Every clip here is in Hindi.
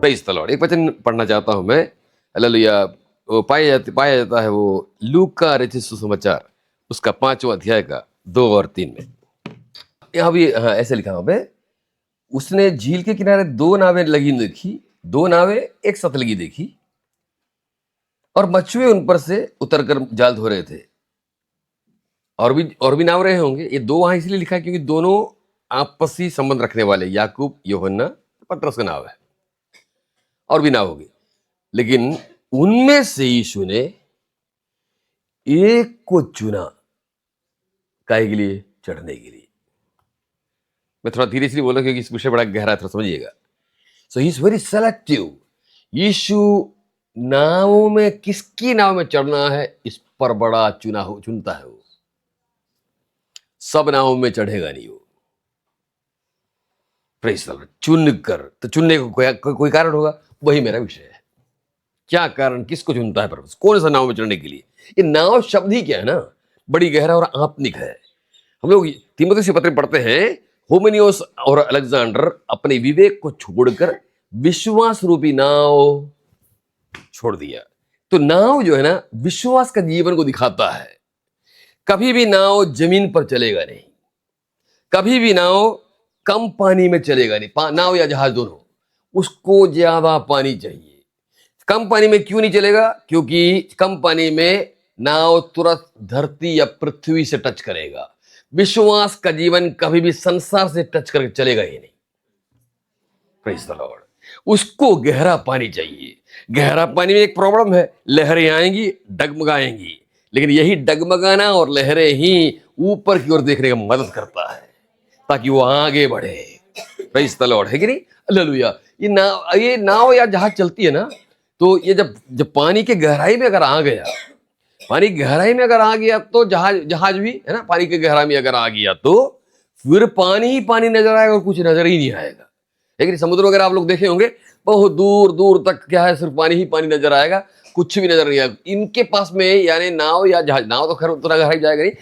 Praise the Lord. एक वचन पढ़ना चाहता हूं मैं, हालेलुया। वो पाया जाता है वो लूका रचित सुसमाचार उसका 5वां अध्याय का 2 और 3 में। यहाँ भी हाँ, ऐसे लिखा हुआ है, उसने झील के किनारे 2 नावें लगी देखी, 2 नावें एक साथ लगी देखी और मछुए उन पर से उतरकर जाल धो रहे थे। और भी नाव रहे होंगे। ये 2 वहां इसलिए लिखा है क्योंकि दोनों आपसी संबंध रखने वाले, याकूब यूहन्ना पतरस का नाव है, और भी नाव होगी। लेकिन उनमें से यीशु ने एक को चुना, काहे के लिए? चढ़ने के लिए। मैं थोड़ा धीरे से बोला क्योंकि इस विषय बड़ा गहरा है, थोड़ा समझिएगा। सो ही इज वेरी सेलेक्टिव। यीशु नाव में किसकी नाव में चढ़ना है इस पर बड़ा चुनता है। वो सब नाव में चढ़ेगा नहीं। वो प्रेज़ द लॉर्ड। चुनकर, तो चुनने को कोई कारण होगा, वही मेरा विषय है। क्या कारण, किसको चुनता है परमेश्वर, कौन सा नाव में चढ़ने के लिए? ये नाव शब्द ही क्या है ना, बड़ी गहरा और आत्मिक है। हम लोग तीमुथियुस के पत्र पढ़ते हैं, हुमेनियोस और अलेक्जेंडर अपने विवेक को छोड़कर विश्वास रूपी नाव छोड़ दिया। तो नाव जो है ना, विश्वास का जीवन को दिखाता है। कभी भी नाव जमीन पर चलेगा नहीं, कभी भी नाव कम पानी में चलेगा नहीं। नाव या जहाज दोनों, उसको ज्यादा पानी चाहिए। कम पानी में क्यों नहीं चलेगा? क्योंकि कम पानी में नाव तुरंत धरती या पृथ्वी से टच करेगा। विश्वास का जीवन कभी भी संसार से टच करके चलेगा ही नहीं। Praise the Lord. उसको गहरा पानी चाहिए। गहरा पानी में एक प्रॉब्लम है, लहरें आएंगी, डगमगाएंगी, लेकिन यही डगमगाना और लहरें ही ऊपर की ओर देखने का मदद करता है ताकि वो आगे बढ़े। प्रेज़ द लॉर्ड, है कि नहीं? हालेलुया। ये नाव या जहाज चलती है ना, तो ये जब पानी के गहराई में अगर आ गया, पानी गहराई में अगर आ गया तो जहाज भी है ना, पानी के गहराई में अगर आ गया तो फिर पानी ही पानी नजर आएगा और कुछ नजर ही नहीं आएगा। लेकिन समुद्र वगैरह आप लोग देखे होंगे, बहुत दूर दूर तक क्या है, सिर्फ पानी ही पानी नजर आएगा, कुछ भी नजर नहीं आएगा। इनके पास में यानी नाव या जहाज, नाव तो खैर उतना गहराई जाएगा नहीं,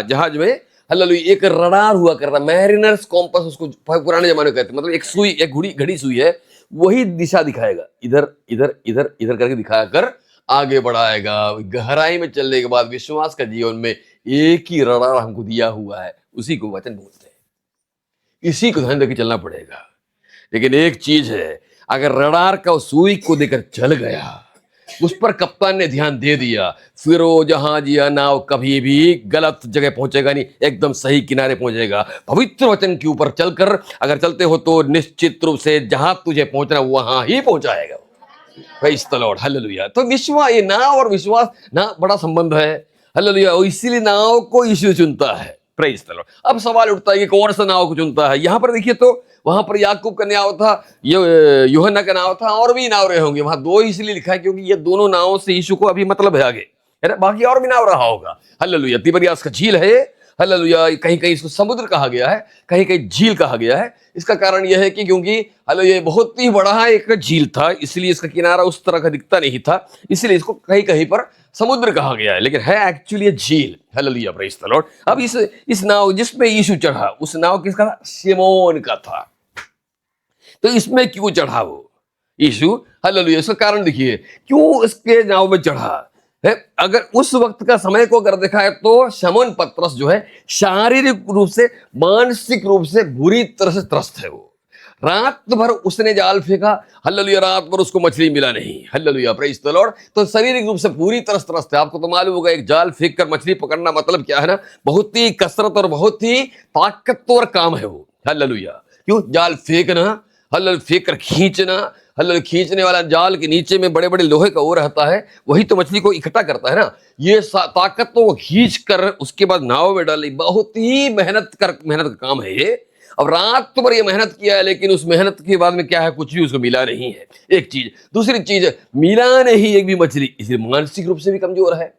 जहाज में हालेलुया एक रडार हुआ करता, मैरिनर्स कॉम्पास उसको पुराने जमाने में कहते, मतलब एक सुई, एक घड़ी सुई है, वही दिशा दिखाएगा, इधर इधर इधर इधर करके दिखाया कर आगे बढ़ाएगा। गहराई में चलने के बाद विश्वास का जीवन में एक ही रडार हमको दिया हुआ है, उसी को वचन बोलते हैं। इसी को ध्यान देकर चलना पड़ेगा। लेकिन एक चीज है, अगर रडार का सुई को देकर चल गया, उस पर कप्तान ने ध्यान दे दिया, फिर वो जहाज या नाव कभी भी गलत जगह पहुंचेगा नहीं, एकदम सही किनारे पहुंचेगा। पवित्र वचन के ऊपर चलकर अगर चलते हो तो निश्चित रूप से जहां तुझे पहुंचना वहां ही पहुंचाएगा। Praise the Lord, hallelujah. तो विश्वास, ये नाव और विश्वास ना बड़ा संबंध है, हालेलुया। इसीलिए नाव को यीशु चुनता है। Praise the Lord. अब सवाल उठता है कि कौन सा नाव को चुनता है? यहां पर देखिए तो वहां पर याकूब का नाव था, यूहन्ना का नाव था, और भी नाव रहे होंगे। वहां 2 इसलिए लिखा है क्योंकि ये दोनों नावों से यीशु को अभी मतलब है आगे, है ना, बाकी और भी नाव रहा होगा। हालेलुया। तिबरियास का झील है, हालेलुया। कहीं कहीं इसको समुद्र कहा गया है, कहीं कहीं झील कहा गया है। इसका कारण यह है कि क्योंकि हालेलुया ये बहुत ही बड़ा एक झील था, इसलिए इसका किनारा उस तरह का दिखता नहीं था, इसलिए इसको कहीं कहीं पर समुद्र कहा गया है, लेकिन है एक्चुअली झील। Hallelujah, praise the Lord. अब इस नाव जिसमें यीशु चढ़ा, उस नाव किसका था? शिमोन का था। तो इसमें क्यों चढ़ा वो यीशु? हालेलुया। इसका कारण देखिए, क्यों इसके नाव में चढ़ा है। अगर उस वक्त का समय को अगर देखा है तो शमौन पतरस जो है शारीरिक रूप से, मानसिक रूप से बुरी तरह से त्रस्त है। वो रात भर उसने जाल फेंका, हालेलुया, रात भर उसको मछली मिला नहीं। Hallelujah, praise the Lord. तो शारीरिक रूप से पूरी तरह त्रस्त है। आपको तो मालूम होगा, एक जाल फेंक कर मछली पकड़ना मतलब क्या है ना, बहुत ही कसरत और बहुत ही ताकतवर काम है वो। हालेलुया। क्यों? जाल फेंकना, हालेलुया, फेंक कर खींचना, हालेलुया, खींचने वाला जाल के नीचे में बड़े बड़े लोहे का वो रहता है, वही तो मछली को इकट्ठा करता है ना। ये ताकत तो वो खींच कर उसके बाद नाव में डाली, बहुत ही मेहनत का काम है ये। अब रात भर ये मेहनत किया है, लेकिन उस मेहनत के बाद में क्या है, कुछ भी उसको मिला नहीं है। एक चीज, दूसरी चीज, मिला नहीं एक भी मछली, इसलिए मानसिक रूप से भी कमजोर है,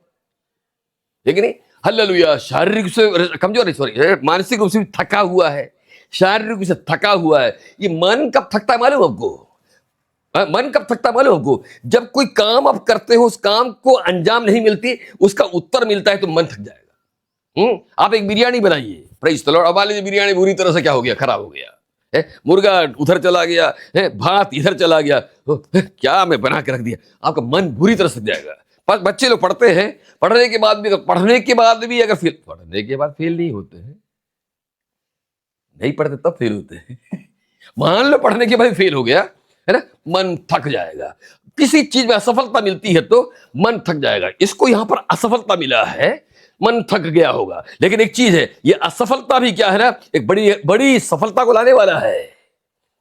लेकिन हालेलुया, शारीरिक रूप से कमजोर है, सॉरी, मानसिक रूप से भी थका हुआ है, शारीरिक रूप से थका हुआ है। ये मन कब थकता है मालूम आपको? मन कब थकता है मालूम आपको? जब कोई काम आप करते हो, उस काम को अंजाम नहीं मिलती, उसका उत्तर मिलता है तो मन थक जाएगा। आप एक बिरयानी बनाइए, प्रेज़ द लॉर्ड। अब मान लीजिए बिरयानी बुरी तरह से क्या हो गया, खराब हो गया, है, मुर्गा उधर चला गया है, भात इधर चला गया, क्या मैं बना के रख दिया, आपका मन बुरी तरह से जाएगा। बच्चे लोग पढ़ते हैं, पढ़ने के बाद भी अगर पढ़ने के बाद फेल नहीं होते हैं, नहीं पढ़ते तब फेल होते हैं। मान लो पढ़ने के बाद फेल हो गया है ना, मन थक जाएगा। किसी चीज में असफलता मिलती है तो मन थक जाएगा। इसको यहां पर असफलता मिला है, मन थक गया होगा, लेकिन एक चीज है, ये असफलता भी क्या है ना, एक बड़ी बड़ी सफलता को लाने वाला है।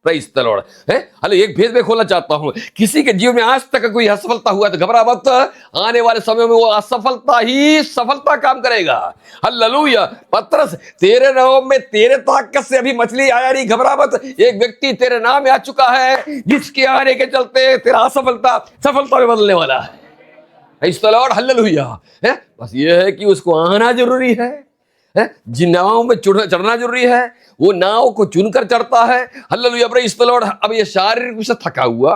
प्रेज़ द लॉर्ड है। हाले एक भेद में खोलना चाहता हूं, किसी के जीवन में आज तक कोई असफलता हुआ तो घबरा मत, आने वाले समय में वो असफलता ही सफलता काम करेगा। हालेलुया। पतरस, तेरे नाम में तेरे ताकत से अभी मछली आया नहीं, घबरा मत, एक व्यक्ति तेरे नाम में आ चुका है जिसके आने के चलते तेरा असफलता सफलता में बदलने वाला है। Praise the Lord. हालेलुया है। बस ये है कि उसको आना जरूरी है, जिन नाव में चढ़ना जरूरी है, वो नाव को चुनकर चढ़ता है। हालेलुया। Praise the Lord. अब ये शारीरिक रूप से थका हुआ,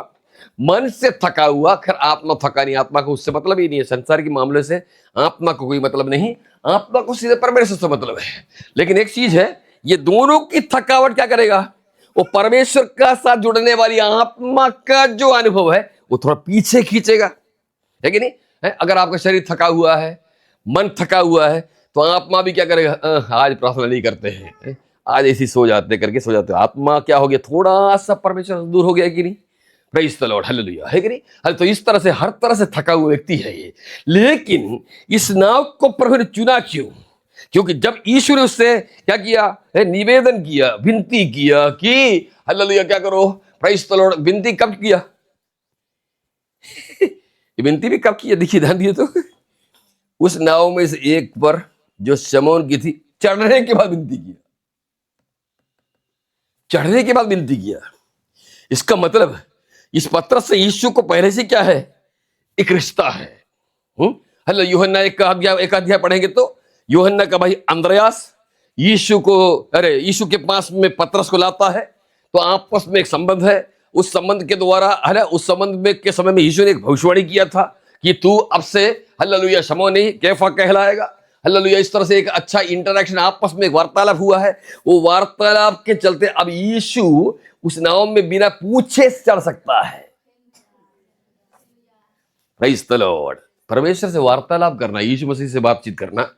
मन से थका हुआ, खैर आत्मा थका नहीं, आत्मा को उससे मतलब ही नहीं है, संसार के मामले से आत्मा को कोई मतलब नहीं, आत्मा को सीधे परमेश्वर से मतलब है। लेकिन एक चीज है, ये दोनों की थकावट क्या करेगा, वो परमेश्वर का साथ जुड़ने वाली आत्मा का जो अनुभव है वो थोड़ा पीछे खींचेगा, है कि नहीं है? अगर आपका शरीर थका हुआ है, मन थका हुआ है, तो आत्मा भी क्या करेगा, आज प्रार्थना नहीं करते हैं, आज ऐसी सो जाते करके सो जाते। आत्मा क्या हो गया, थोड़ा सा परमेश्वर से दूर हो गया कि नहीं। Praise the Lord. हालेलुया, है कि नहीं। अरे तो इस तरह से हर तरह से थका हुआ व्यक्ति है ये। लेकिन इस नाव को प्रभु ने चुना क्यों? क्योंकि जब यीशु ने उससे क्या किया, निवेदन किया, विनती किया कि हालेलुया क्या करो। Praise the Lord. विनती कब किया? विनती भी कब किया, देखिए ध्यान दिए तो, उस नाव में से एक पर जो शमौन की थी, चढ़ने के बाद विनती किया, चढ़ने के बाद विनती किया। इसका मतलब इस पत्रस से यीशु को पहले से क्या है, एक रिश्ता है। हेलो, यूहन्ना एक अध्याय पढ़ेंगे तो यूहन्ना का भाई अंद्रयास यीशु के पास में पत्रस को लाता है, तो आपस में एक संबंध है। उस संबंध के द्वारा उस संबंध में के समय में यीशु ने एक भविष्यवाणी किया था कि तू अब से हालेलुया शमौन नहीं कैफा कहलाएगा। हालेलुया। इस तरह से एक अच्छा इंटरैक्शन, आपस में एक वार्तालाप हुआ है। वो वार्तालाप के चलते अब यीशु उस नाव में बिना पूछे चढ़ सकता है। Praise the Lord. परमेश्वर से वार्तालाप करना, यीशु मसीह से बातचीत करना।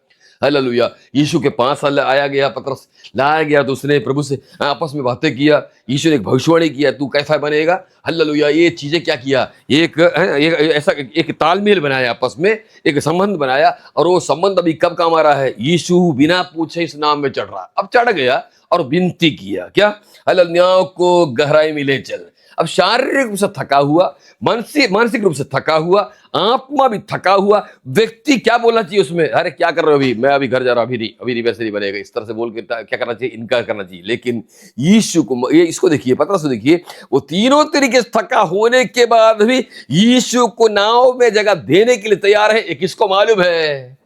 हालेलुया। यीशु के पास आया गया, पतरस लाया गया, तो उसने प्रभु से आपस में बातें किया। यीशु ने एक भविष्यवाणी किया, तू कैसा बनेगा। हालेलुया। ये चीजें क्या किया, एक तालमेल बनाया, आपस में एक संबंध बनाया, और वो संबंध अभी कब काम आ रहा है, यीशु बिना पूछे इस नाव में चढ़ रहा। अब चढ़ गया और विनती किया क्या, हालेलुया को गहराई में ले चल। अब शारीरिक रूप से थका हुआ, मानसिक रूप से थका हुआ, आत्मा भी थका हुआ व्यक्ति क्या बोलना चाहिए उसमें, अरे क्या कर रहे हो, अभी मैं अभी घर जा रहा हूं, अभी नहीं वैसे नहीं बनेगा, इस तरह से बोल के क्या करना चाहिए, इनकार करना चाहिए। लेकिन यीशु को, ये इसको देखिए, पतरस को देखिए, वो तीनों तरीके से थका होने के बाद भी यीशु को नाव में जगह देने के लिए तैयार है। एक किसको मालूम है,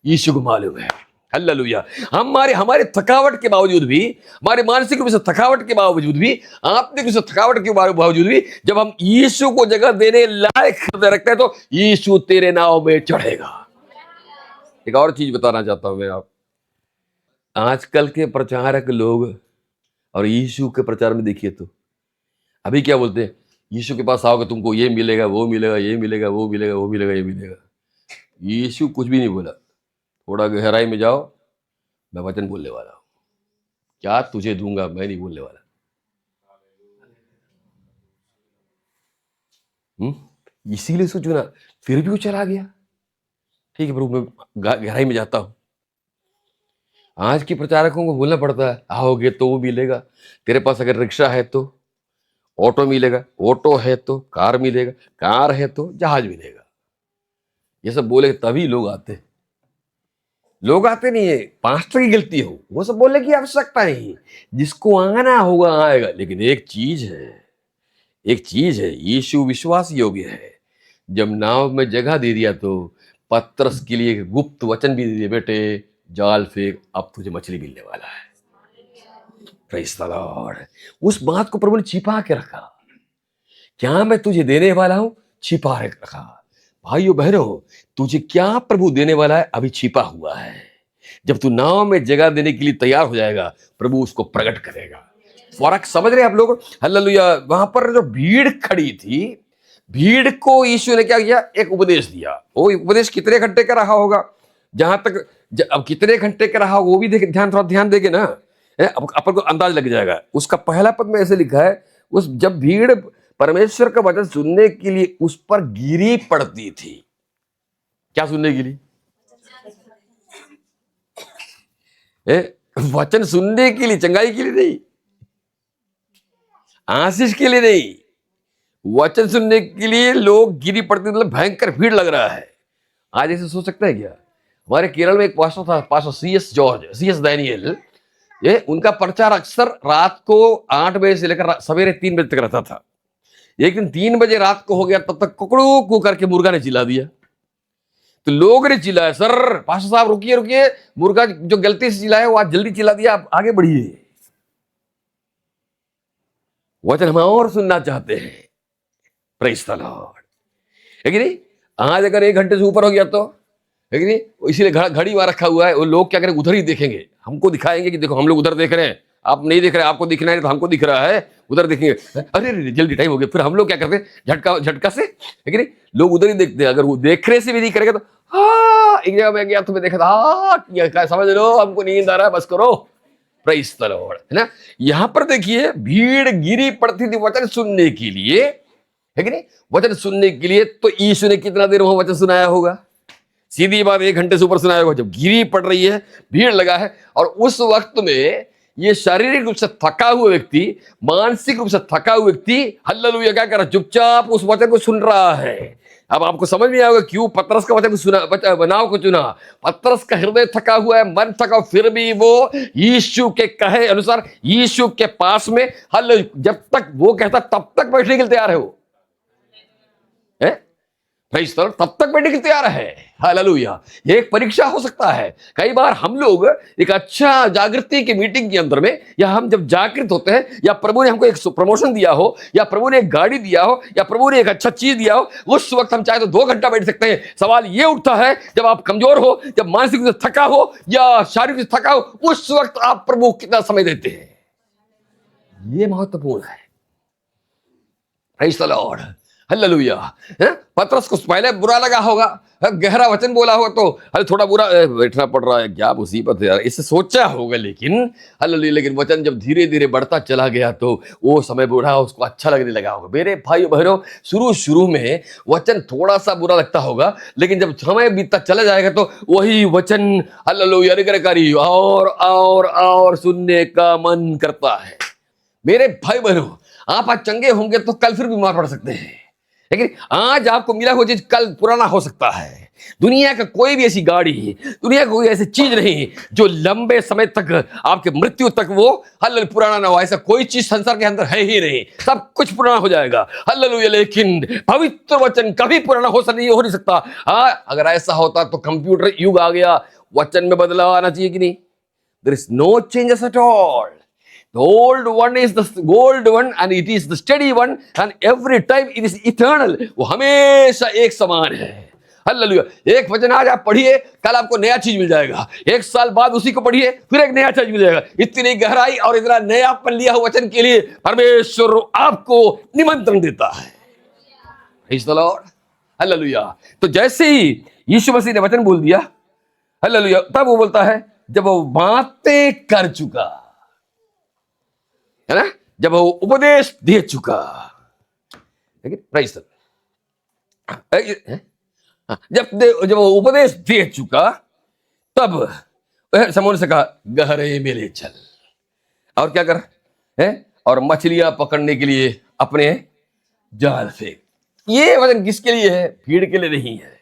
यीशु को मालूम है। हालेलुया। हमारे थकावट के बावजूद भी, हमारे मानसिक रूप से थकावट के बावजूद भी, आत्मिक रूप से थकावट के बावजूद भी, जब हम यीशु को जगह देने लायक रखते हैं तो यीशु तेरे नाव में चढ़ेगा। एक और चीज बताना चाहता हूं मैं, आप आजकल के प्रचारक लोग और यीशु के प्रचार में देखिए तो अभी क्या बोलते हैं, यीशु के पास आओगे तुमको ये मिलेगा, वो मिलेगा, ये मिलेगा, वो मिलेगा, वो मिलेगा, ये मिलेगा। यीशु कुछ भी नहीं बोला, थोड़ा गहराई में जाओ, मैं वचन बोलने वाला हूं, क्या तुझे दूंगा, मैं नहीं बोलने वाला। इसीलिए उसको चुना, फिर भी वो चला गया। ठीक है प्रभु, मैं गहराई में जाता हूं। आज के प्रचारकों को बोलना पड़ता है, आओगे तो वो मिलेगा, तेरे पास अगर रिक्शा है तो ऑटो मिलेगा, ऑटो है तो कार मिलेगा, कार है तो जहाज मिलेगा। ये सब बोले तभी लोग आते, लोग आते नहीं है, पास्टर की गलती हो, वो सब बोलने की आवश्यकता नहीं, जिसको आना होगा आएगा। लेकिन एक चीज है, यीशु विश्वास योग्य है। जब नाव में जगह दे दिया तो पतरस के लिए गुप्त वचन भी दे दिया, बेटे जाल फेंक, अब तुझे मछली मिलने वाला है। Praise the Lord. उस बात को प्रभु ने छिपा के रखा, क्या मैं तुझे देने वाला हूं, छिपा रखा। भाइयों बहनों, तुझे क्या प्रभु देने वाला है, अभी छिपा हुआ है। जब तू नाव में जगह देने के लिए तैयार हो जाएगा, प्रभु उसको प्रकट करेगा। फर्क समझ रहे हैं आप लोग? हालेलुया। वहां पर जो भीड़ खड़ी थी, भीड़ को यीशु ने क्या किया? एक उपदेश दिया। वो उपदेश कितने घंटे का रहा होगा? जहां तक अब कितने घंटे का रहा होगा वो भी देख, थोड़ा ध्यान देंगे ना, अब अपन को अंदाज लग जाएगा। उसका पहला पद में ऐसे लिखा है, उस जब भीड़ परमेश्वर का वचन सुनने के लिए उस पर गिरी पड़ती थी। क्या सुनने के लिए? वचन सुनने के लिए, चंगाई के लिए नहीं, आशीष के लिए नहीं, वचन सुनने के लिए लोग गिरी पड़ते, मतलब भयंकर भीड़ लग रहा है। आज ऐसे सोच सकता है क्या? हमारे केरल में एक पास्टर था, पास्टर सी एस डैनियल। ये उनका प्रचार अक्सर रात को 8 बजे से लेकर सवेरे 3 बजे तक रहता था। एक दिन 3 बजे रात को हो गया, तब तक कुकड़ू कू करके मुर्गा ने चिल्ला दिया। तो लोग ने चिल्लाया, सर पास्टर साहब रुकिए रुकिए, मुर्गा जो गलती से चिल्लाया वो आज जल्दी चिल्ला दिया, आप आगे बढ़िए। वचन हम और सुनना चाहते हैं। Praise the Lord. है कि नहीं? आज अगर 1 घंटे से ऊपर हो गया तो, है कि नहीं? इसीलिए घड़ी वहां रखा हुआ है। वो लोग क्या करें, उधर ही देखेंगे, हमको दिखाएंगे कि देखो हम लोग उधर देख रहे हैं, आप नहीं देख रहे, आपको दिखना है तो हमको दिख रहा है, उधर देखेंगे। अरे जल्दी टाइम हो गया। फिर हम लोग क्या करते हैं, झटका से, है कि नहीं? लोग उधर ही देखते हैं। अगर वो देखने से भी नहीं करेगा तो हाँ, एक जगह मैं गया तो मैं देखा था, समझ लो हमको नींद आ रहा है, बस करो। Praise the Lord. है ना? यहां पर देखिए, भीड़ गिरी पड़ती थी वचन सुनने के लिए, है कि नहीं? वचन सुनने के लिए। तो यीशु ने कितना देर वहां वचन सुनाया होगा? सीधी बात, 1 घंटे से ऊपर सुनाया होगा। जब गिरी पड़ रही है, भीड़ लगा है, और उस वक्त में ये शारीरिक रूप से थका हुआ व्यक्ति, मानसिक रूप से थका हुआ व्यक्ति, हालेलुया, क्या कर रहा है? चुपचाप उस वचन को सुन रहा है। अब आपको समझ में आएगा क्यों पतरस का वचन को सुना, बनाव को चुना। पतरस का हृदय थका हुआ है, मन थका, फिर भी वो यीशु के कहे अनुसार यीशु के पास में, हालेलुया, जब तक वो कहता तब तक बैठने के लिए तैयार है वो, प्रेज़ द लॉर्ड, तब तक बैठने के लिए तैयार है। हालेलुया। ये एक परीक्षा हो सकता है। कई बार हम लोग एक अच्छा जागृति की मीटिंग के अंदर में, या हम जब जागृत होते हैं, या प्रभु ने हमको एक प्रमोशन दिया हो, या प्रभु ने एक गाड़ी दिया हो, या प्रभु ने एक अच्छा चीज दिया हो, उस वक्त हम चाहे तो 2 घंटा बैठ सकते हैं। सवाल ये उठता है, जब आप कमजोर हो, जब मानसिक रूप से थका हो या शारीरिक रूप से थका हो, उस वक्त आप प्रभु को कितना समय देते हैं? ये महत्वपूर्ण है। Praise the Lord. हालेलुया। पतरस को पहले बुरा लगा होगा, गहरा वचन बोला होगा तो अरे थोड़ा बुरा, बैठना पड़ रहा है, क्या मुसीबत है यार, इससे सोचा होगा। लेकिन हालेलुया, लेकिन वचन जब धीरे धीरे बढ़ता चला गया तो वो समय बूढ़ा उसको अच्छा लगने लगा होगा। मेरे भाई बहनों, शुरू में वचन थोड़ा सा बुरा लगता होगा, लेकिन जब समय बीतता चला जाएगा तो वही वचन हालेलुया निरंकारी और सुनने का मन करता है। मेरे भाई बहनों, आप आज चंगे होंगे तो कल फिर बीमार पड़ सकते हैं, लेकिन आज आपको मिला हुआ चीज कल पुराना हो सकता है। दुनिया का कोई भी ऐसी गाड़ी, दुनिया का कोई ऐसी चीज नहीं जो लंबे समय तक, आपके मृत्यु तक वो हालेलुया पुराना ना हो। ऐसा कोई चीज संसार के अंदर है ही नहीं, सब कुछ पुराना हो जाएगा। हालेलुया। लेकिन पवित्र वचन कभी पुराना हो नहीं सकता। हाँ, अगर ऐसा होता तो कंप्यूटर युग आ गया, वचन में बदलाव आना चाहिए कि नहीं? There is no changes at all. The old one is the gold one and it is the steady one and every time it is eternal. वो हमेशा एक समान है। हालेलुया। एक वचन आज आप पढ़िए, कल आपको नया चीज मिल जाएगा। 1 साल बाद उसी को पढ़िए, फिर एक नया चीज मिल जाएगा। इतनी गहराई और इतना नयापन लिया हुआ वचन के लिए परमेश्वर आपको निमंत्रण देता है। Praise the Lord. हालेलुया। तो जैसे ही यीशु मसीह ने वचन बोल दिया, हालेलुया, तब वो बोलता है जब वो बातें कर चुका, है ना, जब वो उपदेश दे चुका, प्रेज़ द लॉर्ड, जब वो उपदेश दे चुका, तब समुद्र से कहा गहरे में ले चल, और क्या कर है, और मछलियां पकड़ने के लिए अपने जाल फेंक। ये वचन किसके लिए है? भीड़ के लिए नहीं है।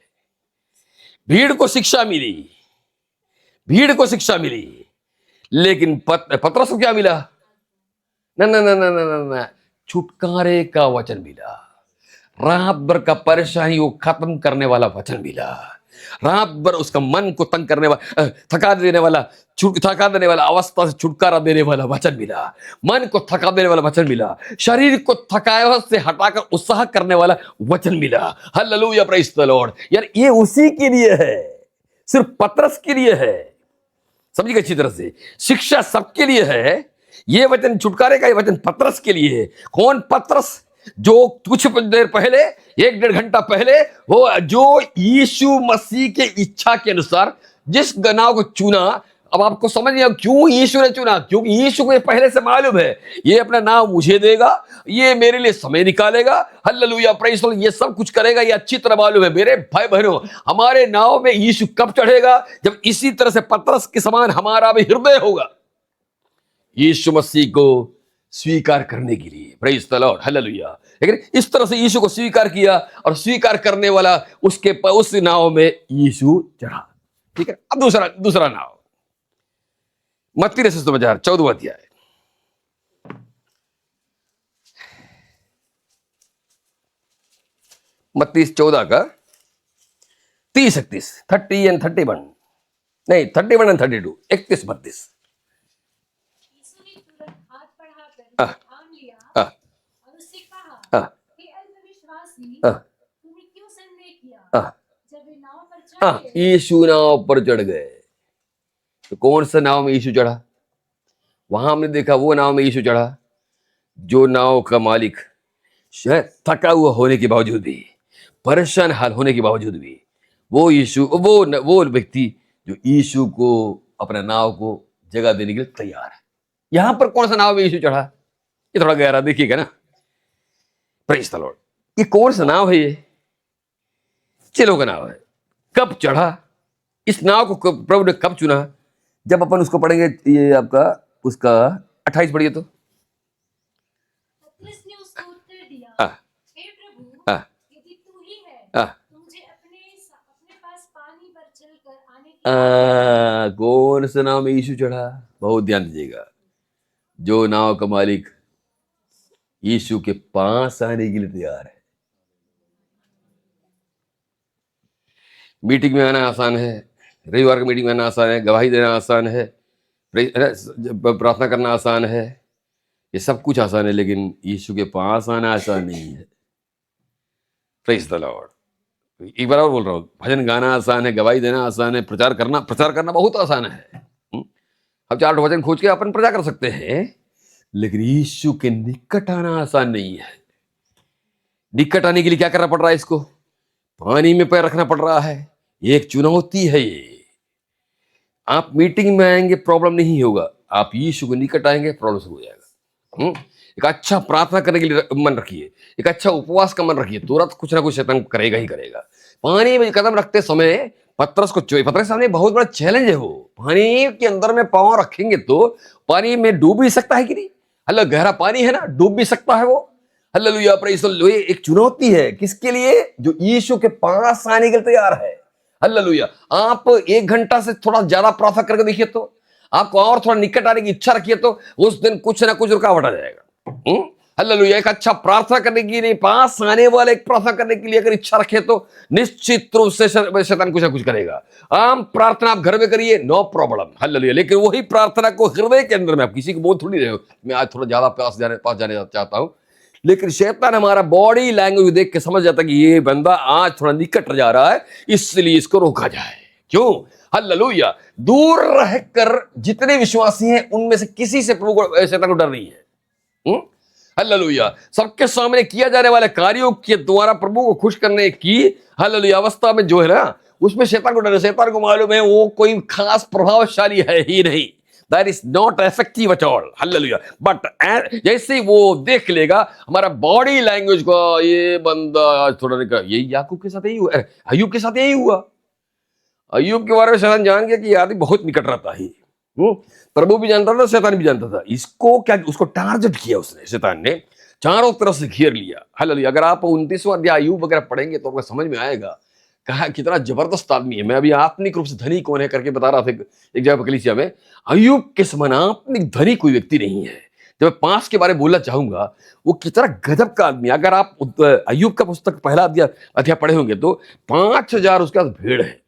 भीड़ को शिक्षा मिली, भीड़ को शिक्षा मिली, लेकिन पतरस को क्या मिला? ना, छुटकारे का वचन मिला। रात भर का परेशानी को खत्म करने वाला वचन मिला। रात भर उसका मन को तंग करने वाला, थका देने वाला अवस्था से छुटकारा देने वाला वचन मिला। मन को थका देने वाला वचन मिला। शरीर को थकावट से हटाकर उत्साह करने वाला वचन मिला। Hallelujah, praise the Lord. यार ये उसी के लिए है, सिर्फ पतरस के लिए है। समझिएगा अच्छी तरह से, शिक्षा सबके लिए है, ये वचन छुटकारे का, ये वचन पतरस के लिए है। कौन पतरस? जो कुछ देर पहले, 1-1.5 घंटा पहले, वो जो यीशु मसीह के इच्छा के अनुसार जिस नाव को चुना। अब आपको समझ नहीं आया क्यों यीशु ने चुना? क्योंकि यीशु को ये पहले से मालूम है, ये अपना नाम मुझे देगा, ये मेरे लिए समय निकालेगा, हालेलुया, प्रेज़ द लॉर्ड, ये सब कुछ करेगा, ये अच्छी तरह मालूम है। मेरे भाई बहनों, हमारे नाव में यीशु कब चढ़ेगा? जब इसी तरह से पतरस के समान हमारा भी हृदय होगा यीशु मसीह को स्वीकार करने के लिए। Praise the Lord, hallelujah. लेकिन इस तरह से यीशु को स्वीकार किया, और स्वीकार करने वाला उस नाव में यीशु चढ़ा। ठीक है, अब दूसरा नाव, मत्ती रचित सुसमाचार 14वां अध्याय, मत्ती 14 का 30-31, 30 and 31, नहीं 31 and 32, 31-32। यीशु ने तुरंत हाथ बढ़ाकर थाम लिया और उससे कहा, हे अल्पविश्वासी, तूने क्यों संदेह किया? जब वे नाव पर चढ़ गए, यीशु नाव पर चढ़ गए। तो कौन सा नाव में यीशु चढ़ा? वहां हमने देखा वो नाव में यीशु चढ़ा जो नाव का मालिक थका हुआ होने के बावजूद भी, परेशान हाल होने के बावजूद भी, वो व्यक्ति जो यीशु को अपना नाव को जगह देने के लिए तैयार है। यहां पर कौन सा नाव में यीशु चढ़ा? ये थोड़ा गहरा देखिएगा ना। प्रेज़ द लॉर्ड, ये कौन सा नाव है? ये चेलों का नाव है। कब चढ़ा? इस नाव को प्रभु ने कब चुना? जब अपन उसको पढ़ेंगे, ये आपका उसका 28 पढ़िए तो। पतरस ने उसको उत्तर दिया, हे प्रभु, यदि तू ही है तो मुझे अपने पास पानी पर चलकर आने की। कौन सा नाव में यीशु चढ़ा? बहुत ध्यान दीजिएगा। जो नाव का मालिक यीशु के पास आने के लिए तैयार है। मीटिंग में आना आसान है, रविवार की मीटिंग में आना आसान है, गवाही देना आसान है, प्रार्थना करना आसान है, ये सब कुछ आसान है, लेकिन यीशु के पास आना आसान नहीं है। Praise the Lord. एक बार और बोल रहा हूँ, भजन गाना आसान है, गवाही देना आसान है, प्रचार करना बहुत आसान है। अब 4 वचन खोज के अपन प्रचार कर सकते हैं, लेकिन यीशु के निकट आना आसान नहीं है। निकट आने के लिए क्या करना पड़ रहा है? इसको पानी में पैर रखना पड़ रहा है। ये एक चुनौती है। ये आप मीटिंग में आएंगे प्रॉब्लम नहीं होगा, आप यीशु को निकट आएंगे प्रॉब्लम शुरू हो जाएगा। एक अच्छा प्रार्थना करने के लिए मन रखिए, एक अच्छा उपवास का मन रखिए, तुरंत कुछ ना कुछ शैतान करेगा ही करेगा। पानी में कदम रखते समय पतरस के सामने बहुत बड़ा चैलेंज है। वो पानी के अंदर में पांव रखेंगे तो पानी में डूब भी सकता है कि नहीं? हल्ला, गहरा पानी है ना, डूब भी सकता है वो। Hallelujah, praise the Lord. ये एक चुनौती है किसके लिए? जो यीशु के पास आने के लिए तैयार है। हालेलुया। आप 1 घंटा से थोड़ा ज्यादा प्रार्थना करके देखिए तो, आपको और थोड़ा निकट आने की इच्छा रखिए तो उस दिन कुछ ना कुछ रुकावट आ जाएगा। हालेलुया। एक अच्छा प्रार्थना करने की नहीं, पास आने वाले एक प्रार्थना करने के लिए अगर इच्छा रखे तो निश्चित रूप से शैतान कुछ ना कुछ करेगा। आम प्रार्थना आप घर में करिए, नो प्रॉब्लम। हालेलुया। लेकिन वही प्रार्थना को हृदय के अंदर में, आप किसी को बोल थोड़ी रहे हो मैं आज थोड़ा ज्यादा पास जाने चाहता हूं, लेकिन शैतान हमारा बॉडी लैंग्वेज देख के समझ जाता कि ये बंदा आज थोड़ा निकट जा रहा है, इसलिए इसको रोका जाए। क्यों? हालेलुया। दूर रहकर जितने विश्वासी हैं उनमें से किसी से प्रभु शैतान को डर नहीं है। हालेलुया। सबके सामने किया जाने वाले कार्यों के द्वारा प्रभु को खुश करने की हालेलुया अवस्था में जो है ना, उसमें शैतान को डर है। शैतान को मालूम है वो कोई खास प्रभावशाली है ही नहीं, that is not effective at all. Hallelujah. But जैसे वो देख लेगा हमारा बॉडी लैंग्वेज को, ये बंदा थोड़ा निकल, यही याकूब के साथ यही हुआ, अय्यूब के साथ यही हुआ। अय्यूब के बारे में शैतान जान गया कि ये आदमी बहुत निकट रहता है। प्रभु भी जानता था, शैतान भी जानता था। इसको क्या, उसको टारगेट किया उसने, शैतान ने चारों तरफ से घेर लिया। हालेलुया। अगर आप 29वां अध्याय अय्यूब वगैरह पढ़ेंगे तो आपको समझ में आएगा कहा कितना जबरदस्त आदमी है। मैं अभी आत्मिक रूप से धनी कौन है करके बता रहा था एक जगह पर कलीसिया में। अय्यूब के समान आत्मिक धनी कोई व्यक्ति नहीं है। जब मैं 5 के बारे में बोलना चाहूंगा, वो कितना गजब का आदमी। अगर आप अय्यूब का पुस्तक पहला अध्याय पढ़े होंगे तो 5000 उसके पास भेड़ है,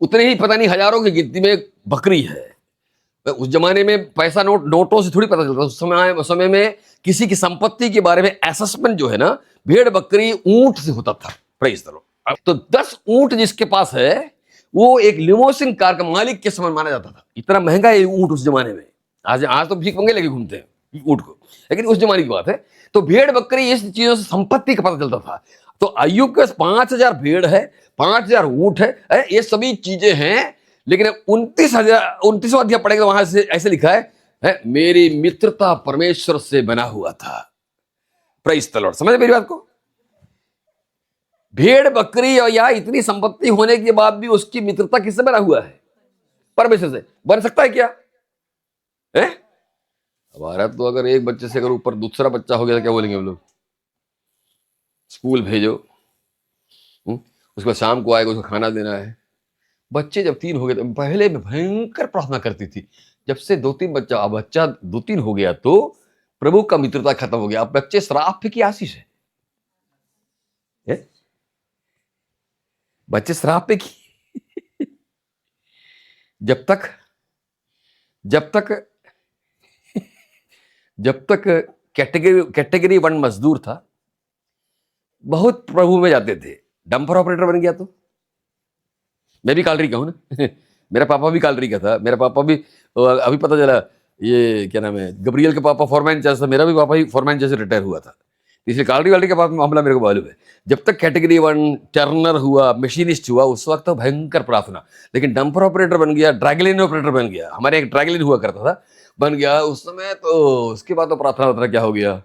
उतने ही पता नहीं हजारों की गिनती में बकरी है। उस जमाने में पैसा नोटों से थोड़ी पता चलता। उस समय में किसी की संपत्ति के बारे में असेसमेंट जो है ना, भेड़ बकरी ऊंट से होता था। Praise the Lord. तो 10 ऊंट जिसके पास है वो एक लिमोसिन कार का मालिक के समान माना जाता था। इतना महंगा है ऊंट उस जमाने में। आज आज तो भीख मंगे लेके घूमते हैं ऊँट को, लेकिन उस जमाने की बात है। तो भेड़ बकरी इस चीजों से संपत्ति का पता चलता था। तो अय्यूब के पास 5,000 भेड़ है, 5,000 ऊँट है, ये सभी चीजें हैं। लेकिन 29वां अध्याय पढ़ेगा, वहां से ऐसे लिखा है मेरी मित्रता परमेश्वर से बना हुआ था। Praise the Lord. समझ मेरी बात को? भेड़ बकरी और या इतनी संपत्ति होने के बाद भी उसकी मित्रता किससे बना हुआ है? परमेश्वर से। बन सकता है क्या? है? हमारा तो अगर एक बच्चे से अगर ऊपर दूसरा बच्चा हो गया तो क्या बोलेंगे हम लोग? स्कूल भेजो, उसके बाद शाम को आएगा, उसको खाना देना है। बच्चे जब 3 हो गए तो पहले में भयंकर प्रार्थना करती थी। जब से 2-3 बच्चा 2-3 हो गया तो प्रभु का मित्रता खत्म हो गया। अब बच्चे श्राप की आशीष है? बच्चे श्राप पे की जब तक कैटेगरी 1 मजदूर था, बहुत प्रभु में जाते थे। डंपर ऑपरेटर बन गया तो मैं भी कालरी का हूं ना मेरा पापा भी कालरी का था। मेरा पापा भी अभी पता चला, ये क्या नाम है, गब्रियल के पापा फॉरमैन जैसा, मेरा भी पापा ही फॉरमैन जैसे रिटायर हुआ था। इसलिए कालरी वालरी के पास मामला मेरे को मालूम है। जब तक कैटेगरी 1 टर्नर हुआ, मशीनिस्ट हुआ, उस वक्त तो भयंकर प्रार्थना। लेकिन डंपर ऑपरेटर बन गया, ड्रैगलिन ऑपरेटर बन गया, हमारे एक ड्रैगलिन हुआ करता था, बन गया उस समय, तो उसके बाद तो प्रार्थना क्या हो गया,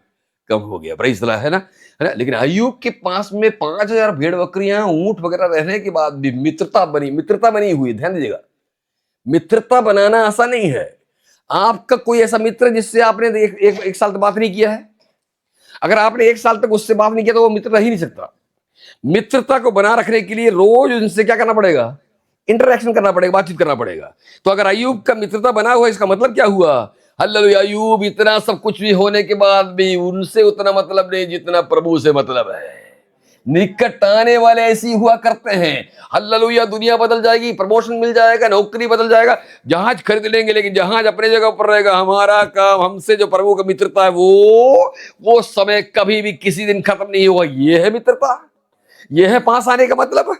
कम हो गया। प्रेज़ द लॉर्ड, है ना। लेकिन अय्यूब के पास में 5,000 भेड़ बकरियां, ऊंट वगैरह रहने के बाद भी मित्रता बनी हुई। ध्यान दीजिएगा, मित्रता बनाना आसान नहीं है। आपका कोई ऐसा मित्र जिससे आपने एक साल तक बात नहीं किया है? अगर आपने 1 साल तक उससे बात नहीं किया तो वो मित्र रह ही नहीं सकता। मित्रता को बना रखने के लिए रोज उनसे क्या करना पड़ेगा? इंटरेक्शन करना पड़ेगा, बातचीत करना पड़ेगा। तो अगर अय्यूब का मित्रता बना हुआ, इसका मतलब क्या हुआ? हालेलुया। अय्यूब इतना सब कुछ भी होने के बाद भी उनसे उतना मतलब नहीं जितना प्रभु से मतलब है। निकट आने वाले ऐसी हुआ करते हैं। हालेलुया। दुनिया बदल जाएगी, प्रमोशन मिल जाएगा, नौकरी बदल जाएगा, जहाज खरीद लेंगे, लेकिन जहाज अपने जगह पर रहेगा। हमारा काम, हमसे जो प्रभु का मित्रता है वो समय कभी भी किसी दिन खत्म नहीं होगा। ये है मित्रता, ये है पास आने का मतलब।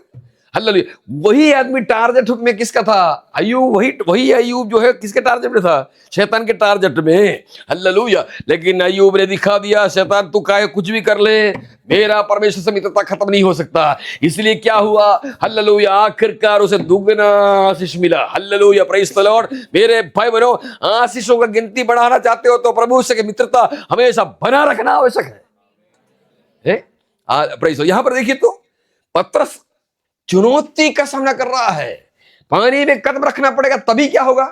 हालेलुया। वही आदमी टारगेट में किसका था? अय्यूब। वही अय्यूब जो है किसके टारगेट में था? शैतान के टारगेट में। हालेलुया। लेकिन अय्यूब ने दिखा दिया, शैतान तू काहे कुछ भी कर ले, मेरा परमेश्वर से मित्रता खत्म नहीं हो सकता। इसलिए क्या हुआ? हालेलुया। आखिरकार उसे दुगना आशीष मिला। हालेलुया। Praise the Lord. मेरे भाई बहनों, आशीषों का गिनती बढ़ाना चाहते हो तो प्रभु से मित्रता हमेशा बना रखना आवश्यक है। प्रेज़। यहां पर देखिए तो पत्रस चुनौती का सामना कर रहा है। पानी में कदम रखना पड़ेगा, तभी क्या होगा?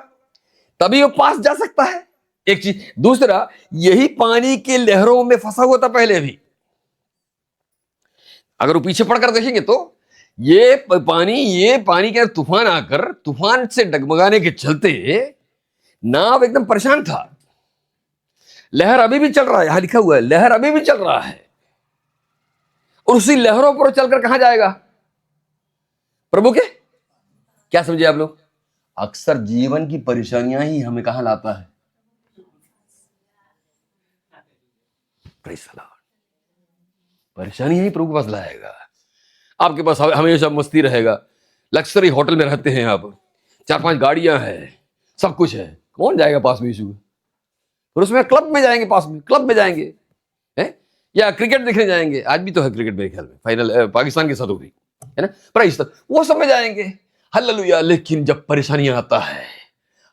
तभी वो पास जा सकता है। एक चीज। दूसरा, यही पानी के लहरों में फंसा हुआ था पहले भी। अगर वो पीछे पड़कर देखेंगे तो ये पानी के तूफान आकर, तूफान से डगमगाने के चलते नाव एकदम परेशान था। लहर अभी भी चल रहा है, यहां लिखा हुआ है, लहर अभी भी चल रहा है। और उसी लहरों पर चलकर कहां जाएगा? प्रभु के। क्या समझे आप लोग? अक्सर जीवन की परेशानियां ही हमें कहां लाता है? Praise the Lord. परेशानियां ही प्रभु के पास लाएगा। आपके पास हमेशा मस्ती रहेगा, लग्जरी होटल में रहते हैं आप, 4-5 गाड़ियां हैं, सब कुछ है, कौन जाएगा पास में यीशु? फिर उसमें क्लब में जाएंगे, पास में क्लब में जाएंगे, है? या क्रिकेट देखने जाएंगे। आज भी तो है क्रिकेट मेरे ख्याल में, फाइनल पाकिस्तान के साथ हो गई है ना, प्राइस तक, वो सब में जाएंगे। हालेलुया। लेकिन जब परेशानियां आता है,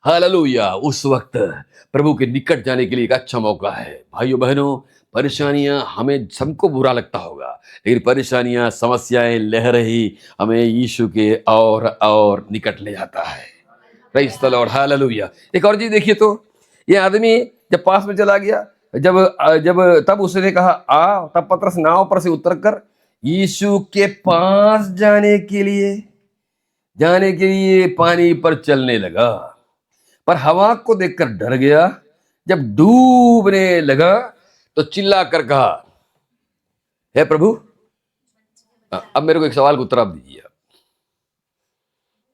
हालेलुया, उस वक्त प्रभु के निकट जाने के लिए एक अच्छा मौका है। भाइयों बहनों, परेशानियां हमें सबको बुरा लगता होगा, लेकिन परेशानियां, समस्याएं, लहरें ही हमें यीशु के और निकट ले जाता है। Praise the Lord. हालेलुया। एक और चीज देखिए तो, ये आदमी जब पास में चला गया, जब तब उसने कहा आ, तब पतरस नाव पर से उतरकर यीशु के पास जाने के लिए पानी पर चलने लगा, पर हवा को देखकर डर गया। जब डूबने लगा तो चिल्ला कर कहा, हे प्रभु। अब मेरे को एक सवाल का उत्तर आप दीजिए।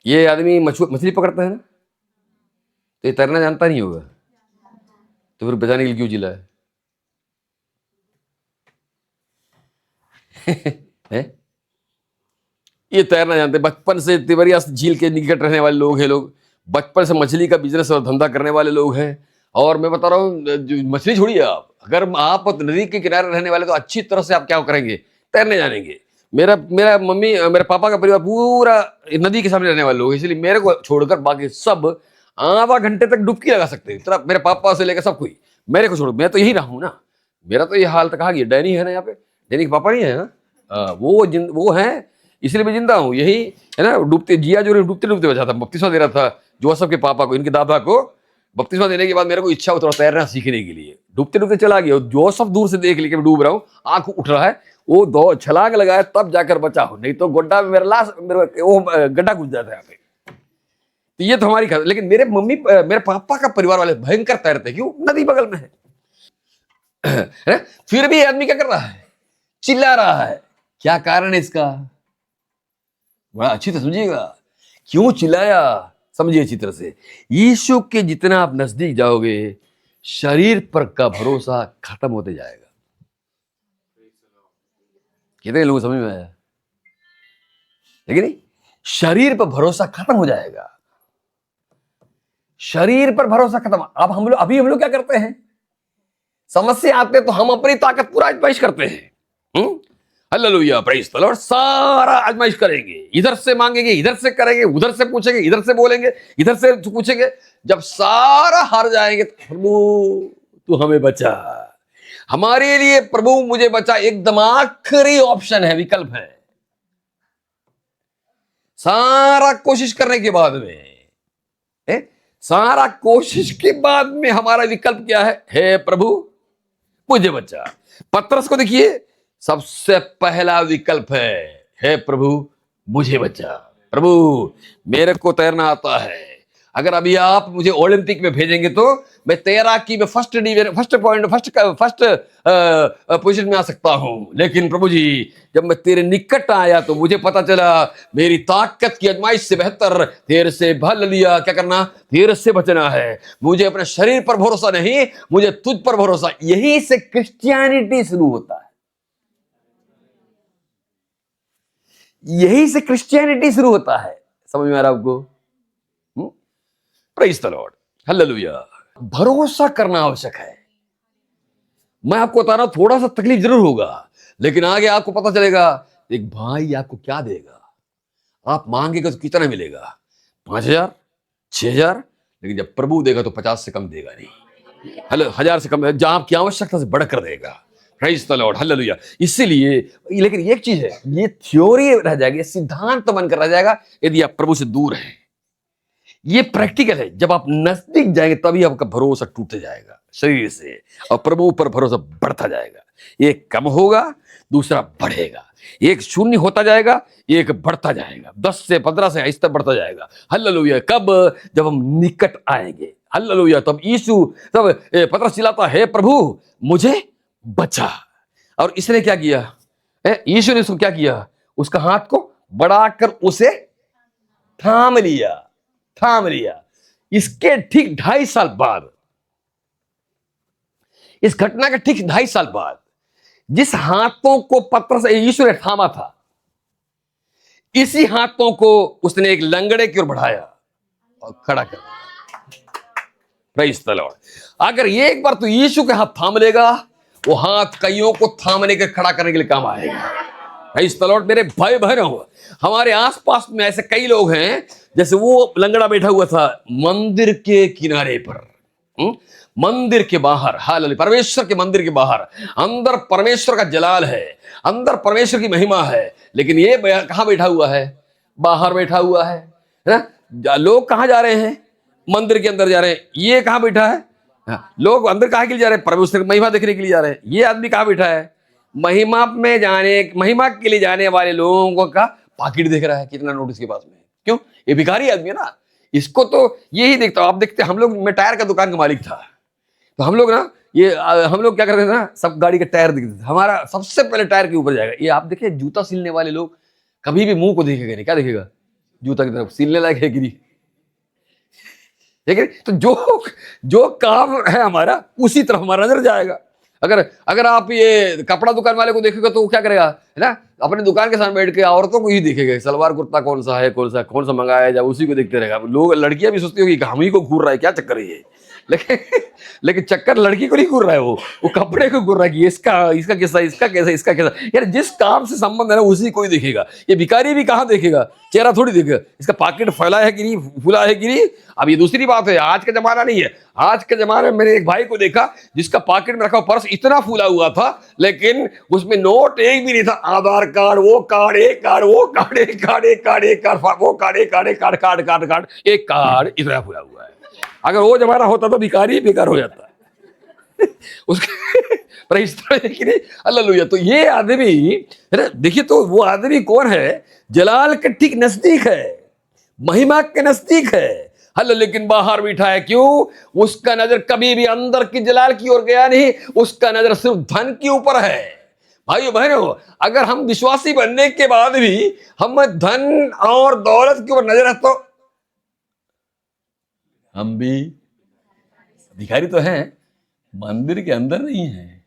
ये आदमी मछली पकड़ता है ना, तो ये तैरना जानता नहीं होगा, तो फिर बचाने के लिए क्यों चिल्लाया? है? ये तैरना जानते, बचपन से तिबरिया झील के निकट रहने वाले लोग हैं, लोग बचपन से मछली का बिजनेस और धंधा करने वाले लोग हैं। और मैं बता रहा हूँ, मछली छोड़िए आप, अगर आप नदी के किनारे रहने वाले तो अच्छी तरह से आप क्या करेंगे, तैरने जानेंगे। मेरा मेरा मम्मी मेरे पापा का परिवार पूरा नदी के सामने रहने वाले लोग, इसलिए मेरे को छोड़कर बाकी सब आधा घंटे तक डुबकी लगा सकते हैं। तरह मेरे पापा से लेकर सब कोई, मेरे को छोड़ो, मैं तो यही रहा हूँ ना। मेरा तो ये हाल तक कहा गया। डैनी है ना यहाँ पे, डैनी के पापा नहीं है ना, वो है, इसलिए मैं जिंदा हूँ। यही है ना, डूबते जिया जो डूबते डूबते बचा था, बपतिस्मा दे रहा था जोसेफ के पापा को, इनके दादा को। बपतिस्मा देने के बाद मेरे को इच्छा हो थोड़ा तैरना सीखने के लिए, डूबते डूबते चला गया। जोसेफ दूर से देख लिया कि मैं डूब रहा हूँ, आंख उठ रहा है, वो दो छलांग लगाया तब जाकर बचा हो, नहीं तो गोड्डा में मेरा वो गड्ढा घुस जाता है यहाँ पे। तो ये तो हमारी लेकिन मेरे पापा का परिवार वाले भयंकर तैरते, क्यों, नदी बगल में है। फिर भी आदमी क्या कर रहा है, चिल्ला रहा है। क्या कारण है इसका, बड़ा अच्छी तरह समझिएगा, क्यों चिल्लाया, समझिए अच्छी तरह से। यीशु के जितना आप नजदीक जाओगे, शरीर पर का भरोसा खत्म होते जाएगा। कितने लोगों को समझ में आया, लेकिन नहीं, शरीर पर भरोसा खत्म हो जाएगा, शरीर पर भरोसा खत्म। अब हम लोग क्या करते हैं, समस्या आते तो हम अपनी ताकत पूरा आजमाइश करते हैं। हालेलुया, प्रेज़ द लॉर्ड, सारा आजमाइश करेंगे, इधर से मांगेंगे, इधर से करेंगे, उधर से पूछेंगे, इधर से बोलेंगे, इधर से पूछेंगे। जब सारा हार जाएंगे तो प्रभु तू हमें बचा, हमारे लिए प्रभु मुझे बचा एकदम आखिरी ऑप्शन है, विकल्प है। सारा कोशिश करने के बाद में, सारा कोशिश के बाद में हमारा विकल्प क्या है, हे प्रभु मुझे बचा। पतरस को देखिए, सबसे पहला विकल्प है, हे प्रभु मुझे बचा। प्रभु मेरे को तैरना आता है, अगर अभी आप मुझे ओलंपिक में भेजेंगे तो मैं तैराकी में फर्स्ट पोजीशन में आ सकता हूं। लेकिन प्रभु जी, जब मैं तेरे निकट आया तो मुझे पता चला मेरी ताकत की आजमाइश से बेहतर तेरे से भल लिया, क्या करना, तेरे से बचना है। मुझे अपने शरीर पर भरोसा नहीं, मुझे तुझ पर भरोसा। यही से क्रिश्चियनिटी शुरू होता है, यही से क्रिश्चियनिटी शुरू होता है। समझ में आ रहा है आपको? Praise the Lord, hallelujah. भरोसा करना आवश्यक है। मैं आपको बता रहा हूं, थोड़ा सा तकलीफ जरूर होगा, लेकिन आगे आपको पता चलेगा एक भाई आपको क्या देगा। आप मांगेगा तो कितना मिलेगा, 5,000, 6,000, लेकिन जब प्रभु देगा तो 50 से कम देगा नहीं, 1,000 से कम, जहां आपकी आवश्यकता से बढ़कर देगा। Praise the Lord, hallelujah. इसीलिए, लेकिन एक चीज है, ये थ्योरी रह जाएगी, सिद्धांत तो बनकर रह जाएगा यदि आप प्रभु से दूर हैं। ये प्रैक्टिकल है, जब आप नजदीक जाएंगे तभी आपका भरोसा टूट जाएगा शरीर से, और प्रभु पर भरोसा बढ़ता जाएगा। एक कम होगा, दूसरा बढ़ेगा, एक शून्य होता जाएगा, एक बढ़ता जाएगा, 10 से 15 से इस तक बढ़ता जाएगा। हालेलुया। कब, जब हम निकट आएंगे, हालेलुया। तब यीशु, तब पतरस चिल्लाता है, प्रभु मुझे बचा। और इसने क्या किया, यीशु ने उसको क्या किया, उसका हाथ को बढ़ाकर उसे थाम लिया, थाम लिया। इसके ठीक 2.5 साल बाद, इस घटना के ठीक 2.5 साल बाद, जिस हाथों को पतरस यीशु ने थामा था, इसी हाथों को उसने एक लंगड़े की ओर बढ़ाया और खड़ा कर दिया। Praise the Lord. अगर ये एक बार तो यीशु के हाथ थाम लेगा, वो हाथ कईयों को थामने के, खड़ा करने के लिए काम आएगा। Praise the Lord. मेरे भाई बहनों, हमारे आसपास में ऐसे कई लोग हैं, जैसे वो लंगड़ा बैठा हुआ था मंदिर के किनारे पर, मंदिर के बाहर, हालेलुया, परमेश्वर के मंदिर के बाहर। अंदर परमेश्वर का जलाल है, अंदर परमेश्वर की महिमा है, लेकिन ये कहां बैठा हुआ है, बाहर बैठा हुआ है ना। लोग कहां जा रहे हैं, मंदिर के अंदर जा रहे हैं। ये कहां बैठा है, लोग अंदर कहां के लिए जा रहे हैं, परमेश्वर की महिमा देखने के लिए जा रहे हैं। ये आदमी कहां बैठा है, महिमा के लिए जाने वाले लोगों का पाकिट देख रहा है, कितना नोटिस के पास में। क्यों, ये भिखारी आदमी है ना, इसको तो यही देखता हूं। आप देखते, हम लोग, मैं टायर का दुकान का मालिक था, तो हम लोग ना, हम लोग क्या करते थे ना, सब गाड़ी के टायर दिखते थे, हमारा सबसे पहले टायर के ऊपर जाएगा। ये आप देखिए, जूता सिलने वाले लोग कभी भी मुंह को देखेगा नहीं, क्या देखेगा, जूता की तरफ, सिलने लायक है कि नहीं, ठीक है। तो जो काम है हमारा, उसी तरफ हमारा नजर जाएगा। अगर आप ये कपड़ा दुकान वाले को देखेगा तो वो क्या करेगा, है ना, अपने दुकान के सामने बैठ के औरतों को ही देखेगा, सलवार कुर्ता कौन सा मंगाया जाए, उसी को देखते रहेगा। लोग, लड़कियां भी सोचती होगी हम ही को घूर रहा है, क्या चक्कर है ये। लेकिन लेकिन चक्कर लड़की को नहीं घूर रहा है, वो कपड़े को घूर रहा है कि इसका कैसा, इसका कैसा, इसका कैसा। यार जिस काम से संबंध है ना उसी को ही देखेगा। ये भिखारी भी कहाँ देखेगा, चेहरा थोड़ी देखेगा, इसका पॉकेट फैला है कि नहीं, फूला है कि नहीं। अब ये दूसरी बात है, आज का जमाना नहीं है। आज के जमाने में मैंने एक भाई को देखा जिसका पॉकेट में रखा पर्स इतना फूला हुआ था, लेकिन उसमें नोट एक भी नहीं था। आधार कार्ड, वो कार्ड, एक कार्ड, वो कार्ड, एक कार्ड, एक कार्ड, एक कार्ड, वो कार्ड, एक कार्ड, एक कार्ड, कार्ड कार्ड कार्ड, एक कार्ड, इतना फूला हुआ है। अगर वो जमाना होता तो भिखारी बेकार हो जाता उसके पर इस तरह की नहीं। हालेलुया। तो ये आदमी है ना, देखिए तो वो आदमी कौन है, जलाल के ठीक नजदीक है, महिमा के नजदीक है। हल्ला, लेकिन बाहर बैठा है। क्यों? उसका नजर कभी भी अंदर की जलाल की ओर गया नहीं, उसका नजर सिर्फ धन के ऊपर है। भाइयों बहनों, अगर हम विश्वासी बनने के बाद भी हम धन और दौलत के ऊपर नजर है तो हम भी भिखारी तो हैं, मंदिर के अंदर नहीं है,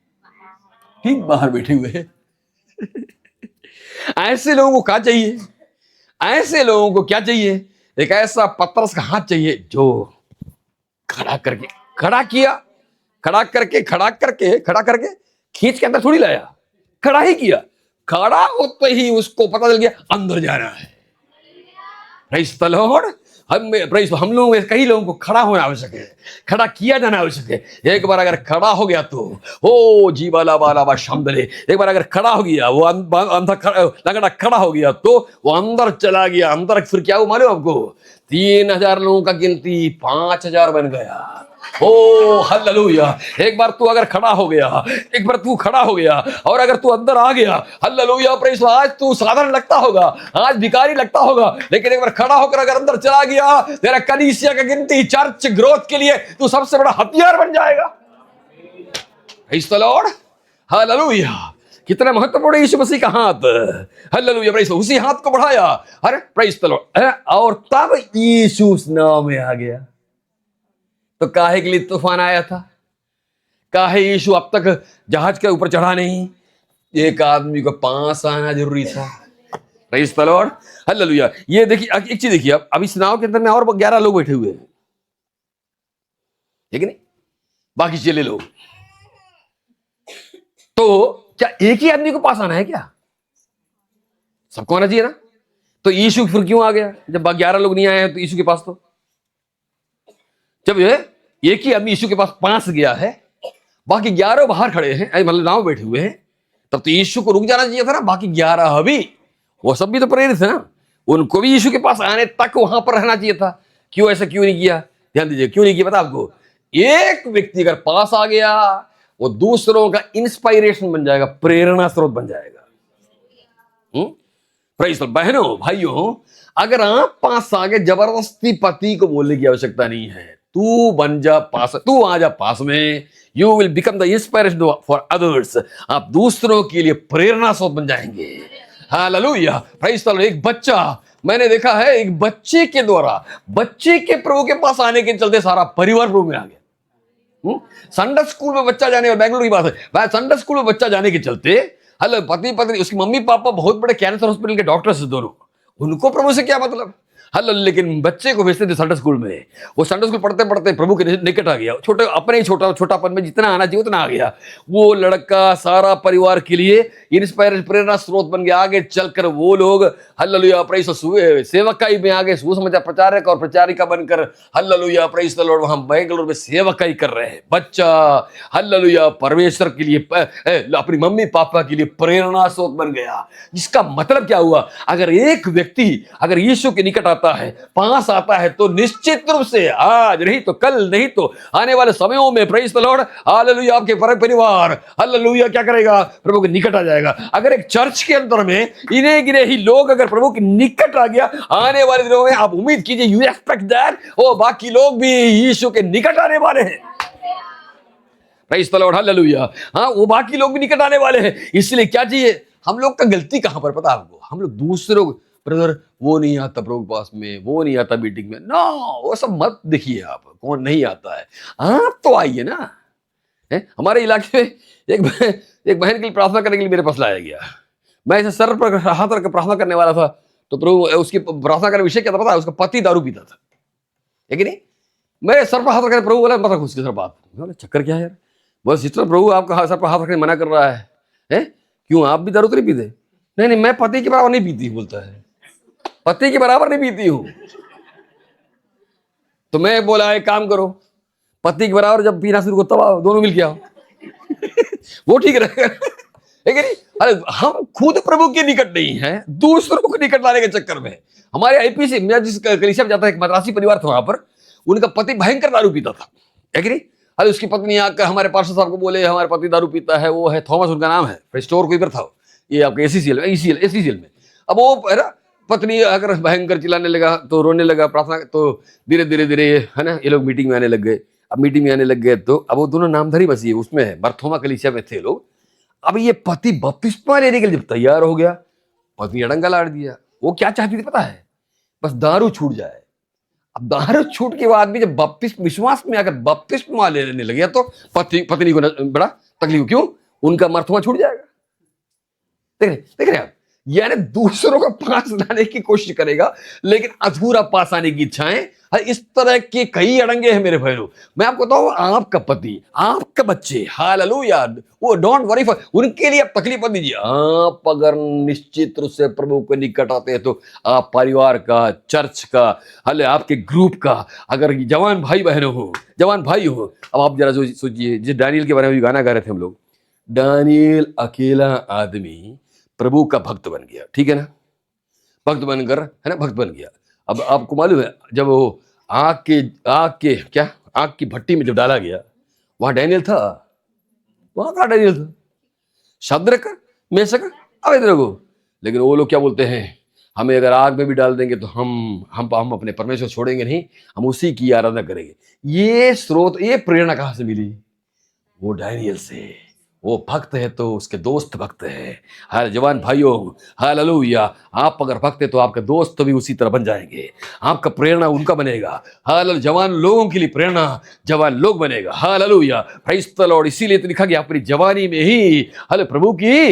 ठीक बाहर बैठे हुए हैं। ऐसे लोगों को क्या चाहिए? ऐसे लोगों को क्या चाहिए? एक ऐसा पतरस का हाथ चाहिए जो खड़ा करके, खड़ा किया, खड़ा करके खींच के अंदर थोड़ी लाया, खड़ा ही किया। खड़ा होते ही उसको पता चल गया अंदर जाना है। Praise the Lord. हम लोगों में कई लोगों को खड़ा होना आवश्यक है, खड़ा किया जाना आवश्यक है। एक बार अगर खड़ा हो गया तो ओ जीवाला बाला बा शमदले, एक बार अगर खड़ा हो गया, वो लगड़ा खड़ा हो गया तो वो अंदर चला गया। अंदर फिर क्या हुआ मालूम आपको? 3000 लोगों का गिनती 5000 बन गया। ओ हालेलुया। एक बार तू अगर खड़ा हो गया, एक बार तू खड़ा हो गया और अगर तू अंदर आ गया, हालेलुया प्रेज़। आज तू साधारण लगता होगा, आज भिखारी लगता होगा, लेकिन एक बार खड़ा होकर अगर अंदर चला गया, तेरा कलीसिया का गिनती, चर्च ग्रोथ के लिए तू सबसे बड़ा हथियार बन जाएगा। Praise the Lord. हालेलुया। कितना महत्वपूर्ण है यीशु मसीह का हाथ। Hallelujah praise. उसी हाथ को बढ़ाया, अरे प्रेज़ द लॉर्ड। और तब यीशु उस नाव में आ गया। तो काहे के लिए तूफान आया था? काहे यीशु अब तक जहाज के ऊपर चढ़ा नहीं? एक आदमी को पास आना जरूरी था। Praise the Lord. हालेलुया। ये देखिए, एक चीज देखिए, अब इस नाव के अंदर में और 11 लोग बैठे हुए हैं, ठीक है नहीं? बाकी चले लोग। तो क्या एक ही आदमी को पास आना है क्या? सबको आना चाहिए ना? तो यीशु फिर क्यों आ गया जब 11 लोग नहीं आए हैं तो यीशु के पास? तो जब एक ही आदमी यीशु के पास गया है, बाकी 11 बाहर खड़े हैं, मतलब नाव बैठे हुए हैं, तब तो यीशु को रुक जाना चाहिए था ना। बाकी 11 भी, वो सब भी तो प्रेरित है ना, उनको भी यीशु के पास आने तक वहां पर रहना चाहिए था। क्यों ऐसा क्यों नहीं किया? ध्यान दीजिए, क्यों नहीं किया पता आपको? एक व्यक्ति अगर पास आ गया, वो दूसरों का इंस्पायरेशन बन जाएगा, प्रेरणा स्रोत बन जाएगा। Praise the Lord. बहनों भाइयों, अगर आप पास आ गए, जबरदस्ती पति को बोलने की आवश्यकता नहीं है। तू बन जा पास, तू आ जा पास में। You will become the inspiration for others. आप दूसरों के लिए प्रेरणा स्रोत बन जाएंगे। Hallelujah praise the Lord. एक बच्चा, मैंने देखा है, एक बच्चे के द्वारा, बच्चे के प्रभु के पास आने के चलते सारा परिवार प्रभु में आ गया। संडे स्कूल में बच्चा जाने, बेंगलुरु की बात है, संडे स्कूल में बच्चा जाने के चलते, हेलो पति पत्नी, उसकी मम्मी पापा बहुत बड़े कैंसर हॉस्पिटल के डॉक्टर्स दोनों, उनको प्रभु से क्या मतलब? हेलो, लेकिन बच्चे को भेजते थे संडे स्कूल में। वो संडे स्कूल पढ़ते पढ़ते प्रभु के निकट आ गया, छोटे अपने ही छोटापन में जितना आना चाहिए उतना आ गया। वो लड़का सारा परिवार के लिए इंस्पायरेशन, प्रेरणा स्रोत बन गया। आगे चलकर वो लोग हालेलुया प्रेज़ सेवकाई में आगे सुसमाचार प्रचारक और प्रचारिका बनकर हालेलुया प्रेज़ द लॉर्ड वहां बेंगलुरु में सेवकाई कर रहे हैं। बच्चा हालेलुया परमेश्वर के लिए, अपनी मम्मी पापा के लिए प्रेरणा स्रोत बन गया। जिसका मतलब क्या हुआ? अगर एक व्यक्ति अगर यीशु के निकट आता है, पास आता है, तो निश्चित रूप से आज नहीं तो कल, नहीं तो आने वाले समयों में प्रेज़ द लॉर्ड हालेलुया आपके परिवार हालेलुया क्या करेगा? प्रभु के निकट आ जाएगा। अगर एक चर्च के अंदर में इन्हें गिने ही लोग अगर प्रभु के निकट आ गया, आने वाले दिनों में आप उम्मीद कीजिए, यू एक्सपेक्ट दैट वो बाकी लोग भी यीशु के निकट आने वाले हैं। Praise the Lord hallelujah. हाँ, वो बाकी लोग भी निकट आने वाले हैं। इसलिए क्या चाहिए? हम लोग का गलती कहां पर पता आपको? हम लोग दूसरों, ब्रदर वो नहीं आता प्रभु के पास में, वो नहीं आता मीटिंग में, नो वो सब मत देखिए। आप कौन नहीं आता है, आप तो आइए ना। हमारे इलाके में एक बहन के लिए प्रार्थना करने के लिए मेरे पास लाया गया। मैं ऐसे सर पर हाथ रख प्रार्थना करने वाला था, तो प्रभु उसकी प्रार्थना करने विषय क्या था पता है? उसका पति दारू पीता था, है कि नहीं? मेरे सर पर हाथ रखने, प्रभु बोला मत रखो उसके सर बात। बोले चक्कर क्या है यार? बोले सिस्टर प्रभु आपका सर पर हाथ रखने मना कर रहा है? क्यों आप भी दारू तो नहीं पीते? नहीं नहीं मैं पति के बराबर नहीं पीती, बोलता है पति के बराबर नहीं पीती हूँ। तो मैं बोला एक काम करो, पति के बराबर जब पीना शुरू करो तब आओ, दोनों मिल के आओ। वो ठीक रहेगा, है कि नहीं? अरे हम खुद प्रभु के निकट नहीं है, दूसरों को निकट लाने के चक्कर में। हमारे आईपीसी मैं जिस कलीसिया में जाता है, एक मद्रासी परिवार था वहां पर, उनका पति भयंकर दारू पीता था, है कि नहीं? अरे उसकी पत्नी आकर हमारे पार्षद साहब को बोले हमारे पति दारू पीता है, वो है थॉमस उनका नाम है, स्टोर को इधर था ये आपके एसीसीएल में। अब वो है ना, पत्नी अगर भयंकर चिल्लाने लगा तो रोने लगा, प्रार्थना, तो धीरे धीरे धीरे है ना ये लोग मीटिंग में आने लग गए। अब मीटिंग में आने लग गए तो अब वो दोनों नामधारी बसी उसमें है, बर्थोमा कलीसिया में थे लोग। अब ये पति बपतिस्मा लेने के लिए जब तैयार हो गया, पत्नी अड़ंगा लाड़ दिया। वो क्या चाहती थी पता है? बस दारू छूट जाए। अब दारू छूट के बाद भी जब बपतिस्मा विश्वास में आकर बपतिस्मा लेने लगे तो पत्नी को बड़ा तकलीफ, क्यों? उनका मर्थमा छूट जाएगा। देख रहे आप, यानी दूसरों का पास लाने की कोशिश करेगा लेकिन अधूरा पास आने की इच्छाएं। इस तरह के कई अड़ंगे हैं मेरे भाइयों। मैं आपको बताऊं, आपका पति, आपके बच्चे, हालेलुया, वो डोंट वरी फॉर, उनके लिए आप तकलीफ मत दीजिए। आप अगर निश्चित रूप से प्रभु को निकट आते हैं तो आप परिवार का, चर्च का, हले आपके ग्रुप का, अगर जवान भाई बहनों हो, जवान भाई हो, अब आप जरा सोचिए, जिस दानियल के बारे में गाना गा रहे थे हम लोग, दानियल अकेला आदमी प्रभु का भक्त बन गया, ठीक है ना? भक्त बनकर, है ना, भक्त बन गया। अब आपको मालूम है जब वो आग की भट्टी में जब डाला गया, वहां डैनियल था? वहां कहा डैनियल था? Shadrach, Meshach, Abednego. लेकिन वो लोग क्या बोलते हैं, हमें अगर आग में भी डाल देंगे तो हम अपने परमेश्वर छोड़ेंगे नहीं, हम उसी की आराधना करेंगे। ये स्रोत, ये प्रेरणा कहां से मिली? वो डैनियल से। वो भक्त है तो उसके दोस्त भक्त है। हर जवान भाइयों, हालेलुया, आप अगर भक्त है तो आपके दोस्त भी उसी तरह बन जाएंगे, आपका प्रेरणा उनका बनेगा। हालेलुया, जवान लोगों के लिए प्रेरणा जवान लोग बनेगा। Hallelujah, praise the Lord. इसीलिए तो लिखा गया अपनी जवानी में ही हल प्रभु की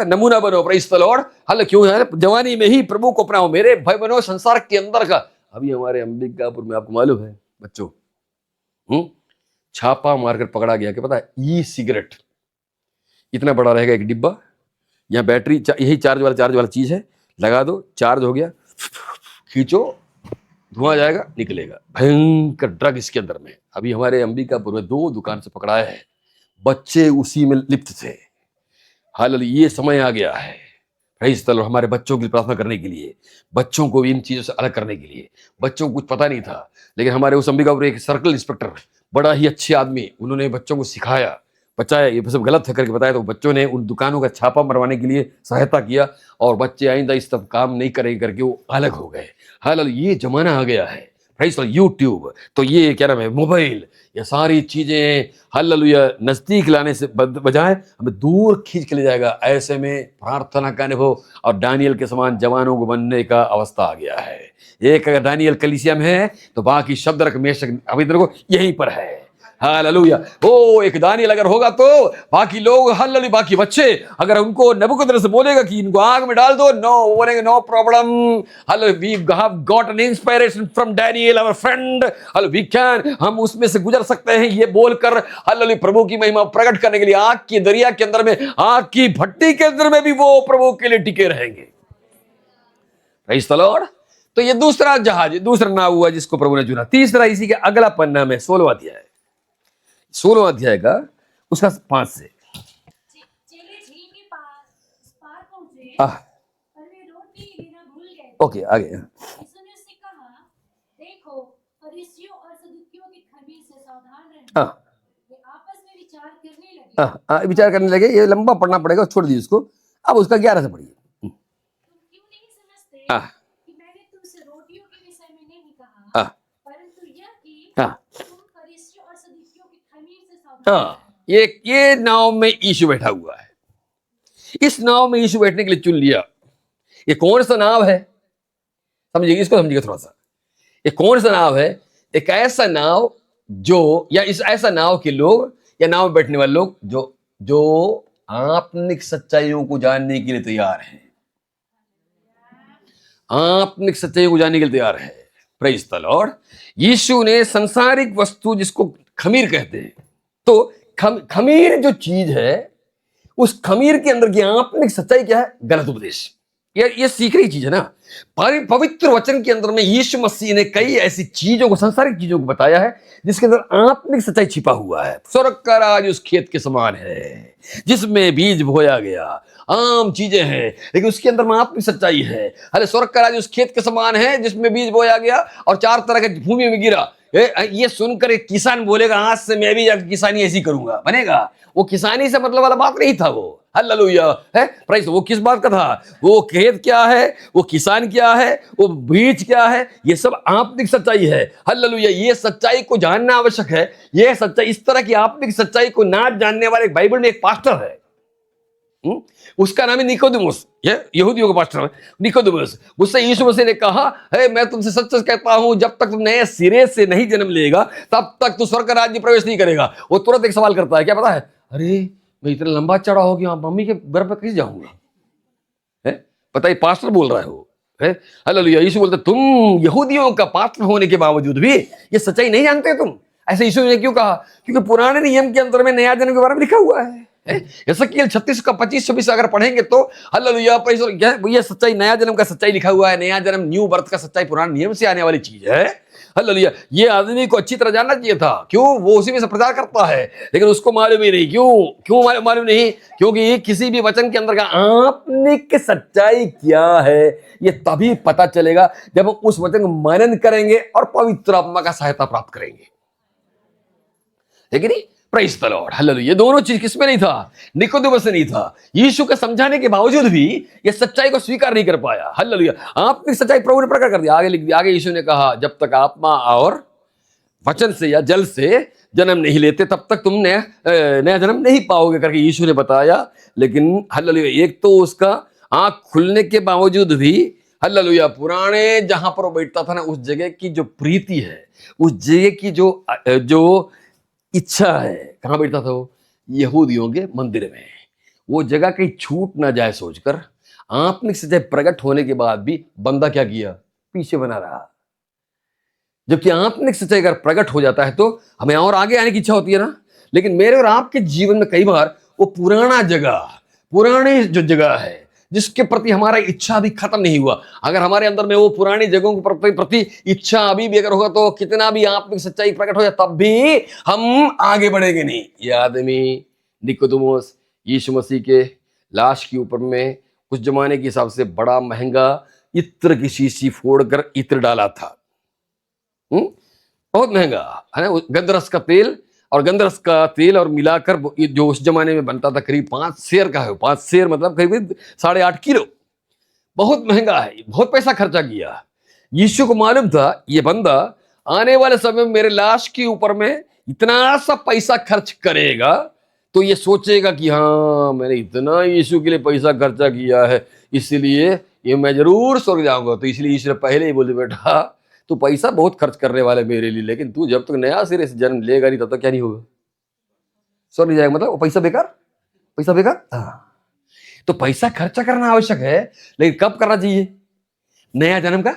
नमूना बनो। Praise the Lord. हल क्यों है? जवानी में ही प्रभु को अपनाओ मेरे भाई बनो। संसार के अंदर का, अभी हमारे अंबिकापुर में आपको मालूम है बच्चों, छापा मारकर पकड़ा गया कि पता है, ई सिगरेट इतना बड़ा रहेगा एक डिब्बा, यहाँ बैटरी यही चार्ज वाला चीज है, लगा दो, चार्ज हो गया, खींचो, धुआं जाएगा, निकलेगा। भयंकर ड्रग इसके अंदर में। अभी हमारे अंबिकापुर में 2 दुकान से पकड़ा है, बच्चे उसी में लिप्त थे। हालेलुया, ये समय आ गया है प्रेज़ द लॉर्ड, हमारे बच्चों की प्रार्थना करने के लिए, बच्चों को इन चीजों से अलग करने के लिए। बच्चों को कुछ पता नहीं था, लेकिन हमारे उस अंबिकापुर एक सर्कल इंस्पेक्टर, बड़ा ही अच्छे आदमी, उन्होंने बच्चों को सिखाया, बचाया, ये सब गलत है करके बताया, तो बच्चों ने उन दुकानों का छापा मरवाने के लिए सहायता किया और बच्चे आइंदा इस सब काम नहीं करेंगे करके वो अलग हो गए। हालेलुया, ये जमाना आ गया है प्रेज़ द लॉर्ड। यूट्यूब, तो ये क्या नाम है, मोबाइल, ये सारी चीजें हालेलुया नजदीक लाने से बजाय हमें दूर खींच के ले जाएगा। ऐसे में प्रार्थना का अनुभव और दानियल के समान जवानों को बनने का अवस्था आ गया है। एक अगर दानियल कलीसिया में है तो बाकी शद्रक, मेशक, अबेदनगो यहीं पर है। हालेलुया। ओ एक दानियल अगर होगा तो बाकी लोग, हालेलुया, बाकी बच्चे अगर उनको नबूकदनेस्सर से बोलेगा कि इनको आग में डाल दो, नो, बोलेंगे no problem. Hallelujah, we have got an inspiration from Daniel our friend. Hallelujah, we can, हम उसमें से गुजर सकते हैं, ये बोलकर हालेलुया प्रभु की महिमा प्रकट करने के लिए आग की दरिया के अंदर में, आग की भट्टी के अंदर में भी वो प्रभु के लिए टिके रहेंगे। Praise the Lord. तो ये दूसरा जहाज, दूसरा नाव हुआ जिसको प्रभु ने चुना। तीसरा इसी के अगला पन्ना में 16वां अध्याय, 16वां अध्याय का उसका 5 से। चेले झील के पार पहुंचे, पर वे रोटी लेना भूल गए। ओके, आगे। यीशु ने उससे कहा, देखो, फरीसियों और सदूकियों की खमीर से सावधान रहना। वे आपस में विचार करने लगे। विचार करने लगे, ये लंबा पढ़ना पड़ेगा, छोड़ दीजिए उसको। अब उसका 11 से पढ़िए। तुम क्यों नहीं समझते कि मैंने तुमसे रोटियों के विषय में नहीं कहा, परंतु यह कि तुम फरीसियों और सदूकियों की खमीर से सावधान। ये नाव में यीशु बैठा हुआ है। इस नाव में यीशु बैठने के लिए चुन लिया। ये कौन सा नाव है? समझिए, इसको समझिएगा थोड़ा सा। ये कौन सा नाव है? एक ऐसा नाव जो, या इस ऐसा नाव के लोग, या नाव में बैठने वाले लोग जो आत्मिक सच्चाइयों को जानने के लिए तैयार है, आत्मिक सच्चाइयों को जानने के लिए तैयार है। Praise the Lord. यीशु ने संसारिक वस्तु जिसको खमीर कहते हैं, तो खमीर जो चीज है, उस खमीर के अंदर की आत्मिक सच्चाई क्या है? गलत उपदेश। ये सीख रही चीज है ना। पवित्र वचन के अंदर में यीशु मसीह ने कई ऐसी चीजों को, संसारिक चीजों को बताया है जिसके अंदर आत्मिक सच्चाई छिपा हुआ है। स्वर्ग का राज उस खेत के समान है जिसमें बीज बोया गया। आम चीजें हैं लेकिन उसके अंदर में आत्मिक सच्चाई है। अरे स्वर्ग का राज उस खेत के समान है जिसमें बीज बोया गया और 4 तरह के भूमि में गिरा। ये सुनकर एक किसान बोलेगा आज से मैं भी जाकर किसानी ऐसी करूंगा, बनेगा? वो किसानी से मतलब वाला बात नहीं था वो। हालेलुया है प्राइस। वो किस बात का था? वो खेत क्या है, वो किसान क्या है, वो बीज क्या है, ये सब आत्मिक सच्चाई है। हालेलुया। ये सच्चाई को जानना आवश्यक है। ये सच्चाई, इस तरह की आत्मिक सच्चाई को ना जानने वाले बाइबल में एक पास्टर है, उसका नाम है निकोदेमुस। ये यहूदियों का पास्टर है निकोदेमुस। उससे यीशु मसीह ने कहा है मैं तुमसे सच सच कहता हूं, जब तक तुम नए सिरे से नहीं जन्म लेगा तब तक तू स्वर्ग का राज्य में प्रवेश नहीं करेगा। वो तुरंत एक सवाल करता है, क्या पता है? अरे मैं इतना लंबा चढ़ा हो गया, मम्मी के गर्भ पे कैसे जाऊंगा? है पता है, पास्टर बोल रहा है वो है। हालेलुया। यीशु बोलते तुम यहूदियों का पास्टर होने के बावजूद भी ये सच्चाई नहीं जानते तुम। ऐसे यीशु ने क्यों कहा? क्योंकि पुराने नियम के अंदर में नया जन्म के बारे में लिखा हुआ है। यशायाह 36 का 25-26 अगर पढ़ेंगे तो हालेलुया ये सच्चाई, नया जन्म का सच्चाई लिखा हुआ है। नया जन्म, न्यू बर्थ का सच्चाई पुराने नियम से आने वाली चीज है। हालेलुया। ये आदमी को अच्छी तरह जानना चाहिए था। क्यों? वो उसी में से प्रचार करता है लेकिन उसको मालूम ही नहीं। क्यों मालूम नहीं? क्योंकि किसी भी वचन के अंदर का आत्मिक सच्चाई क्या है ये तभी पता चलेगा जब हम उस वचन को मनन करेंगे और पवित्र आत्मा का सहायता प्राप्त करेंगे। लेकिन प्रेज़ द लॉर्ड। हालेलुया। ये दोनों चीज किसमें नहीं था? निकोदेमुस में नहीं था। यीशु के समझाने के बावजूद भी ये सच्चाई को स्वीकार नहीं कर पाया। हालेलुया। आत्मिक सच्चाई प्रभु ने प्रकट कर दिया। आगे लिख दिया, आगे यीशु ने कहा जब तक आत्मा और वचन से या जल से जन्म नहीं लेते तब तक तुम नया जन्म नहीं पाओगे करके यीशु ने बताया। लेकिन हालेलुया, एक तो उसका आंख खुलने के बावजूद भी हालेलुया पुराने जहां पर वो बैठता था ना, उस जगह की जो प्रीति है, उस जगह की जो इच्छा है, कहां बैठता था वो? यहूदियों के मंदिर में। वो जगह कहीं छूट ना जाए सोचकर आत्मिक सच्चाई प्रकट होने के बाद भी बंदा क्या किया? पीछे बना रहा। जबकि आत्मिक सच्चाई अगर प्रकट हो जाता है तो हमें और आगे आने की इच्छा होती है ना। लेकिन मेरे और आपके जीवन में कई बार वो पुरानी जो जगह है जिसके प्रति हमारा इच्छा अभी खत्म नहीं हुआ, अगर हमारे अंदर में वो पुरानी जगहों के प्रति इच्छा अभी भी अगर होगा तो कितना भी आत्मिक सच्चाई प्रकट हो जाए तब भी हम आगे बढ़ेंगे नहीं। ये आदमी निकोदेमुस यीशु मसीह के लाश के ऊपर में उस जमाने के हिसाब से बड़ा महंगा इत्र की शीशी फोड़कर इत्र डाला था। बहुत महंगा है ना। गंधरस का तेल और मिलाकर जो उस जमाने में बनता था करीब 5 सेर का है। 5 सेर मतलब करीब 8.5 किलो। बहुत महंगा है, बहुत पैसा खर्चा किया। यीशु को मालूम था ये बंदा आने वाले समय में मेरे लाश के ऊपर में इतना सा पैसा खर्च करेगा तो ये सोचेगा कि हाँ मैंने इतना यीशु के लिए पैसा खर्चा किया है, इसलिए ये मैं जरूर स्वर्ग जाऊंगा। तो इसलिए यीशु ने पहले ही बोले बेटा तू पैसा बहुत खर्च करने वाले मेरे लिए, लेकिन तू जब तक नया सिरे से जन्म लेगा नहीं तब तक क्या नहीं होगा? स्वर्ग जाएगा। मतलब वो पैसा बेकार। तो पैसा खर्चा करना आवश्यक है, लेकिन कब करना चाहिए? नया जन्म का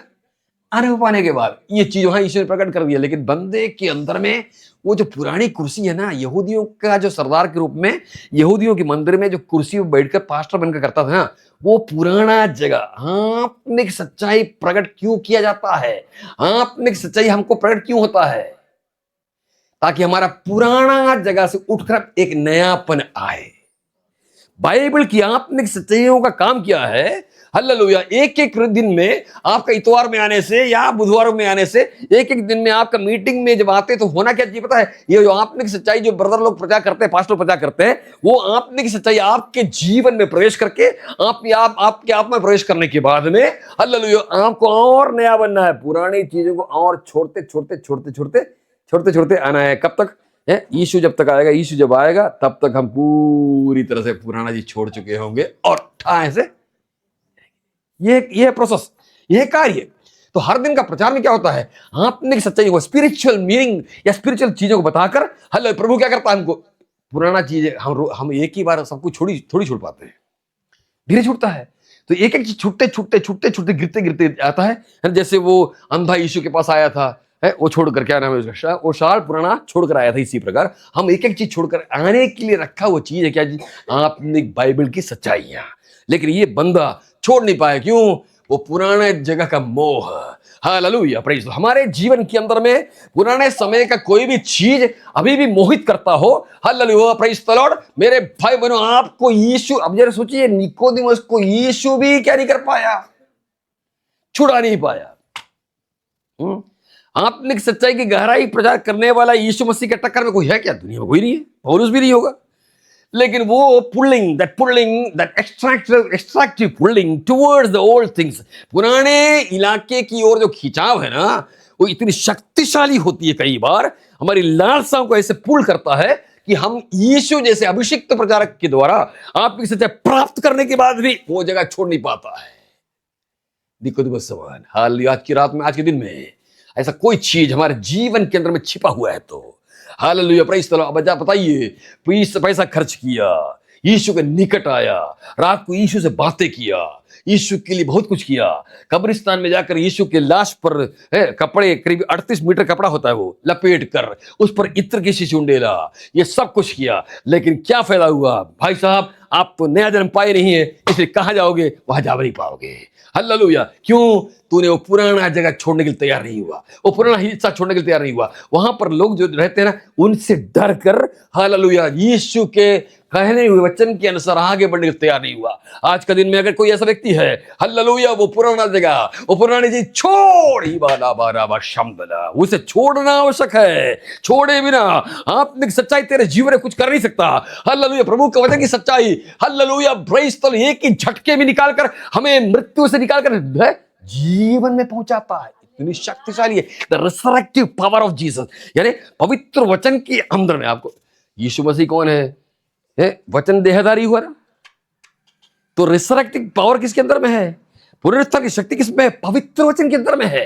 अनुभव पाने के बाद। ये चीज वहां ईश्वर ने प्रकट कर दिया। लेकिन बंदे के अंदर में वो जो पुरानी कुर्सी है ना, यहूदियों का जो सरदार के रूप में यहूदियों के मंदिर में जो कुर्सी पर बैठकर पास्टर बनकर करता था ना, वो पुराना जगह। आत्मिक सच्चाई प्रकट क्यों किया जाता है? आत्मिक सच्चाई हमको प्रकट क्यों होता है? ताकि हमारा पुराना जगह से उठकर एक नयापन आए। बाइबल की आत्मिक सच्चाइयों का काम क्या है? हालेलुया। एक दिन में आपका इतवार में आने से या बुधवार में आने से, एक दिन में आपका मीटिंग में जब आते तो होना क्या चाहिए पता है? ये जो आत्मिक सच्चाई जो ब्रदर लोग प्रचार करते हैं, पास्टर प्रचार करते हैं, वो आत्मिक सच्चाई आपके जीवन में प्रवेश करके आपके आप में प्रवेश करने के बाद में हालेलुया आपको और नया बनना है। पुरानी चीजों को और छोड़ते आना है। कब तक? यीशु जब तक आएगा। यीशु जब आएगा तब तक हम पूरी तरह से पुराना जी छोड़ चुके होंगे और ठाए से ये प्रोसेस, ये कार्य। तो हर दिन का प्रचार में क्या होता है? आत्मिक सच्चाई को, स्पिरिचुअल मीनिंग या स्पिरिचुअल चीजों को बताकर हल्ले प्रभु क्या करता है? हमको पुराना चीज हम एक ही बार सब कुछ थोड़ी छोड़ पाते हैं, धीरे छूटता है। तो एक एक चीज छूटते छूटते छूटते छूटते गिरते गिरते आता है। जैसे वो अंधा यीशु के पास आया था, है वो छोड़कर, क्या नाम है उसका, वो शाल पुराना छोड़कर आया था। इसी प्रकार हम एक एक चीज छोड़कर आने के लिए रखा वो चीज है क्या जी, आपने बाइबल की सच्चाइयां। लेकिन ये बंदा छोड़ नहीं पाया, क्यों? वो पुराने जगह का मोह। Hallelujah, praise. हमारे जीवन के अंदर में पुराने समय का कोई भी चीज अभी भी मोहित करता हो, हालेलुया, प्रेज़ द लॉर्ड। मेरे भाई बहनों, आपको यीशु, अब जरा सोचिए, निकोदेमुस को यीशु भी क्या नहीं कर पाया, छुड़ा नहीं पाया। आत्मिक सच्चाई की गहराई प्रचार करने वाला यीशु मसीह के टक्कर में कोई है क्या? दुनिया में कोई नहीं है, पौलुस भी नहीं होगा। लेकिन वो pulling, that extractive pulling towards the old things, पुराने इलाके की ओर जो खिंचाव है ना, वो इतनी शक्तिशाली होती है, कई बार हमारी लालसाओं को ऐसे पुल करता है कि हम यीशु जैसे अभिषिक्त प्रचारक के द्वारा आपकी सच्चाई प्राप्त करने के बाद भी वो जगह छोड़ नहीं पाता है। निकोदेमुस समान, हालेलुया, आज की रात में, आज के दिन में ऐसा कोई चीज हमारे जीवन के अंदर में छिपा हुआ है तो हालेलुया, प्रेज़ द लॉर्ड। अब बताइए, पैसा खर्च किया, यीशु के निकट आया, रात को यीशु से बातें किया, यीशु के लिए बहुत कुछ किया, कब्रिस्तान में जाकर यीशु के लाश पर कपड़े, करीब 38 मीटर कपड़ा होता है, वो लपेट कर उस पर इत्र की शीशी उंडेला, ये सब कुछ किया। लेकिन क्या फायदा हुआ? भाई साहब, आप तो नया जन्म पाए नहीं है, इसलिए कहां जाओगे? वहां जा नहीं पाओगे। हालेलुया, क्यों? तूने वो पुराना जगह छोड़ने के लिए तैयार नहीं हुआ, वो पुराना हिस्सा छोड़ने के लिए तैयार नहीं हुआ। वहां पर लोग जो रहते हैं ना, उनसे डर कर, हालेलुया, यीशु के कहने हुए वचन के अनुसार आगे बढ़ने के लिए तैयार नहीं हुआ। आज का दिन में अगर कोई ऐसा व्यक्ति है, हालेलुया, वो पुराना जगह, वो पुरानी चीज छोड़ ही बाला शम्बला, उसे छोड़ना आवश्यक है। छोड़े बिना आत्मिक सच्चाई तेरे जीवन में कुछ कर नहीं सकता। हालेलुया, प्रभु के वचन की सच्चाई, हालेलुया, प्रेज़ द लॉर्ड, एक ही झटके में निकालकर हमें मृत्यु से निकालकर जीवन में पहुंचाता है। इतनी शक्तिशाली है द रिसरेक्टिव पावर ऑफ जीसस, यानी पवित्र वचन के अंदर में। आपको यीशु मसीह कौन है? वचन देहधारी हुआ ना, तो रिसरेक्टिव पावर किसके अंदर में है? पुनरुत्थान की शक्ति किसमें है? पवित्र वचन के अंदर में है।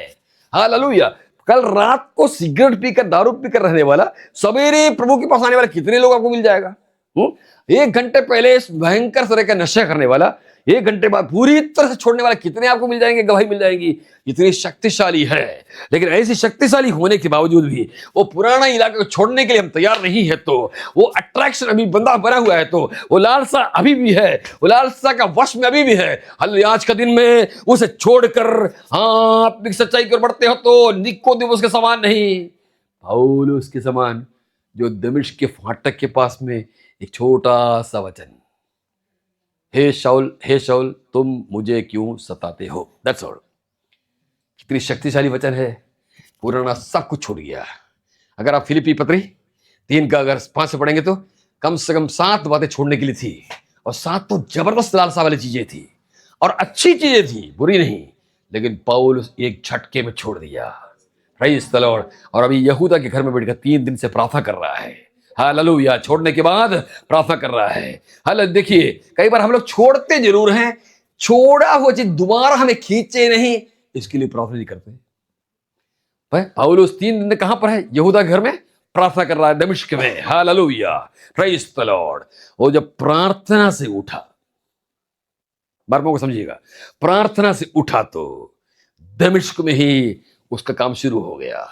हालेलुया। कल रात को सिगरेट पीकर, दारू पीकर रहने वाला सवेरे प्रभु के पास आने वाला कितने लोग आपको मिल जाएगा? 1 घंटे पहले भयंकर तरह का नशा करने वाला 1 घंटे बाद पूरी तरह से छोड़ने वाला कितने आपको मिल जाएंगे? गवाही मिल जाएगी। इतनी शक्तिशाली है। लेकिन ऐसी शक्तिशाली होने के बावजूद भी वो पुराना इलाके को छोड़ने के लिए हम तैयार नहीं है, तो वो अट्रैक्शन अभी बंदा बना हुआ है, तो वो लालसा अभी भी है, वो लालसा का वश में अभी भी है। आज का दिन में उसे छोड़कर आत्मिक सच्चाई की ओर बढ़ते हो तो निकोदेमुस के समान नहीं, पौलुस के समान, जो दमिश्क के फाटक के पास में एक छोटा सा वचन, हे शाऊल तुम मुझे क्यों सताते हो, दैट्स ऑल। कितनी शक्तिशाली वचन है। पुराना सब कुछ छूट गया। अगर आप फिलिप्पी पत्री 3 का अगर 5 से पढ़ेंगे तो कम से कम 7 बातें छोड़ने के लिए थी, और 7 तो जबरदस्त लालसा वाली चीजें थी और अच्छी चीजें थी, बुरी नहीं। लेकिन पौलुस एक झटके में छोड़ दिया, प्रेज़ द लॉर्ड। और अभी यहूदा के घर में बैठकर 3 दिन से प्रार्थना कर रहा है। हालेलुया, छोड़ने के बाद प्रार्थना कर रहा है। हालेलुया। देखिए, कई बार हम लोग छोड़ते जरूर हैं, छोड़ा हुआ चीज दोबारा हमें खींचे नहीं, इसके लिए प्रार्थना नहीं करते। पौलुस 3 दिन कहां पर है? यहूदा के घर में प्रार्थना कर रहा है, दमिश्क में। Hallelujah, praise the Lord. वो जब प्रार्थना से उठा, बार को समझिएगा, प्रार्थना से उठा तो दमिश्क में ही उसका काम शुरू हो गया।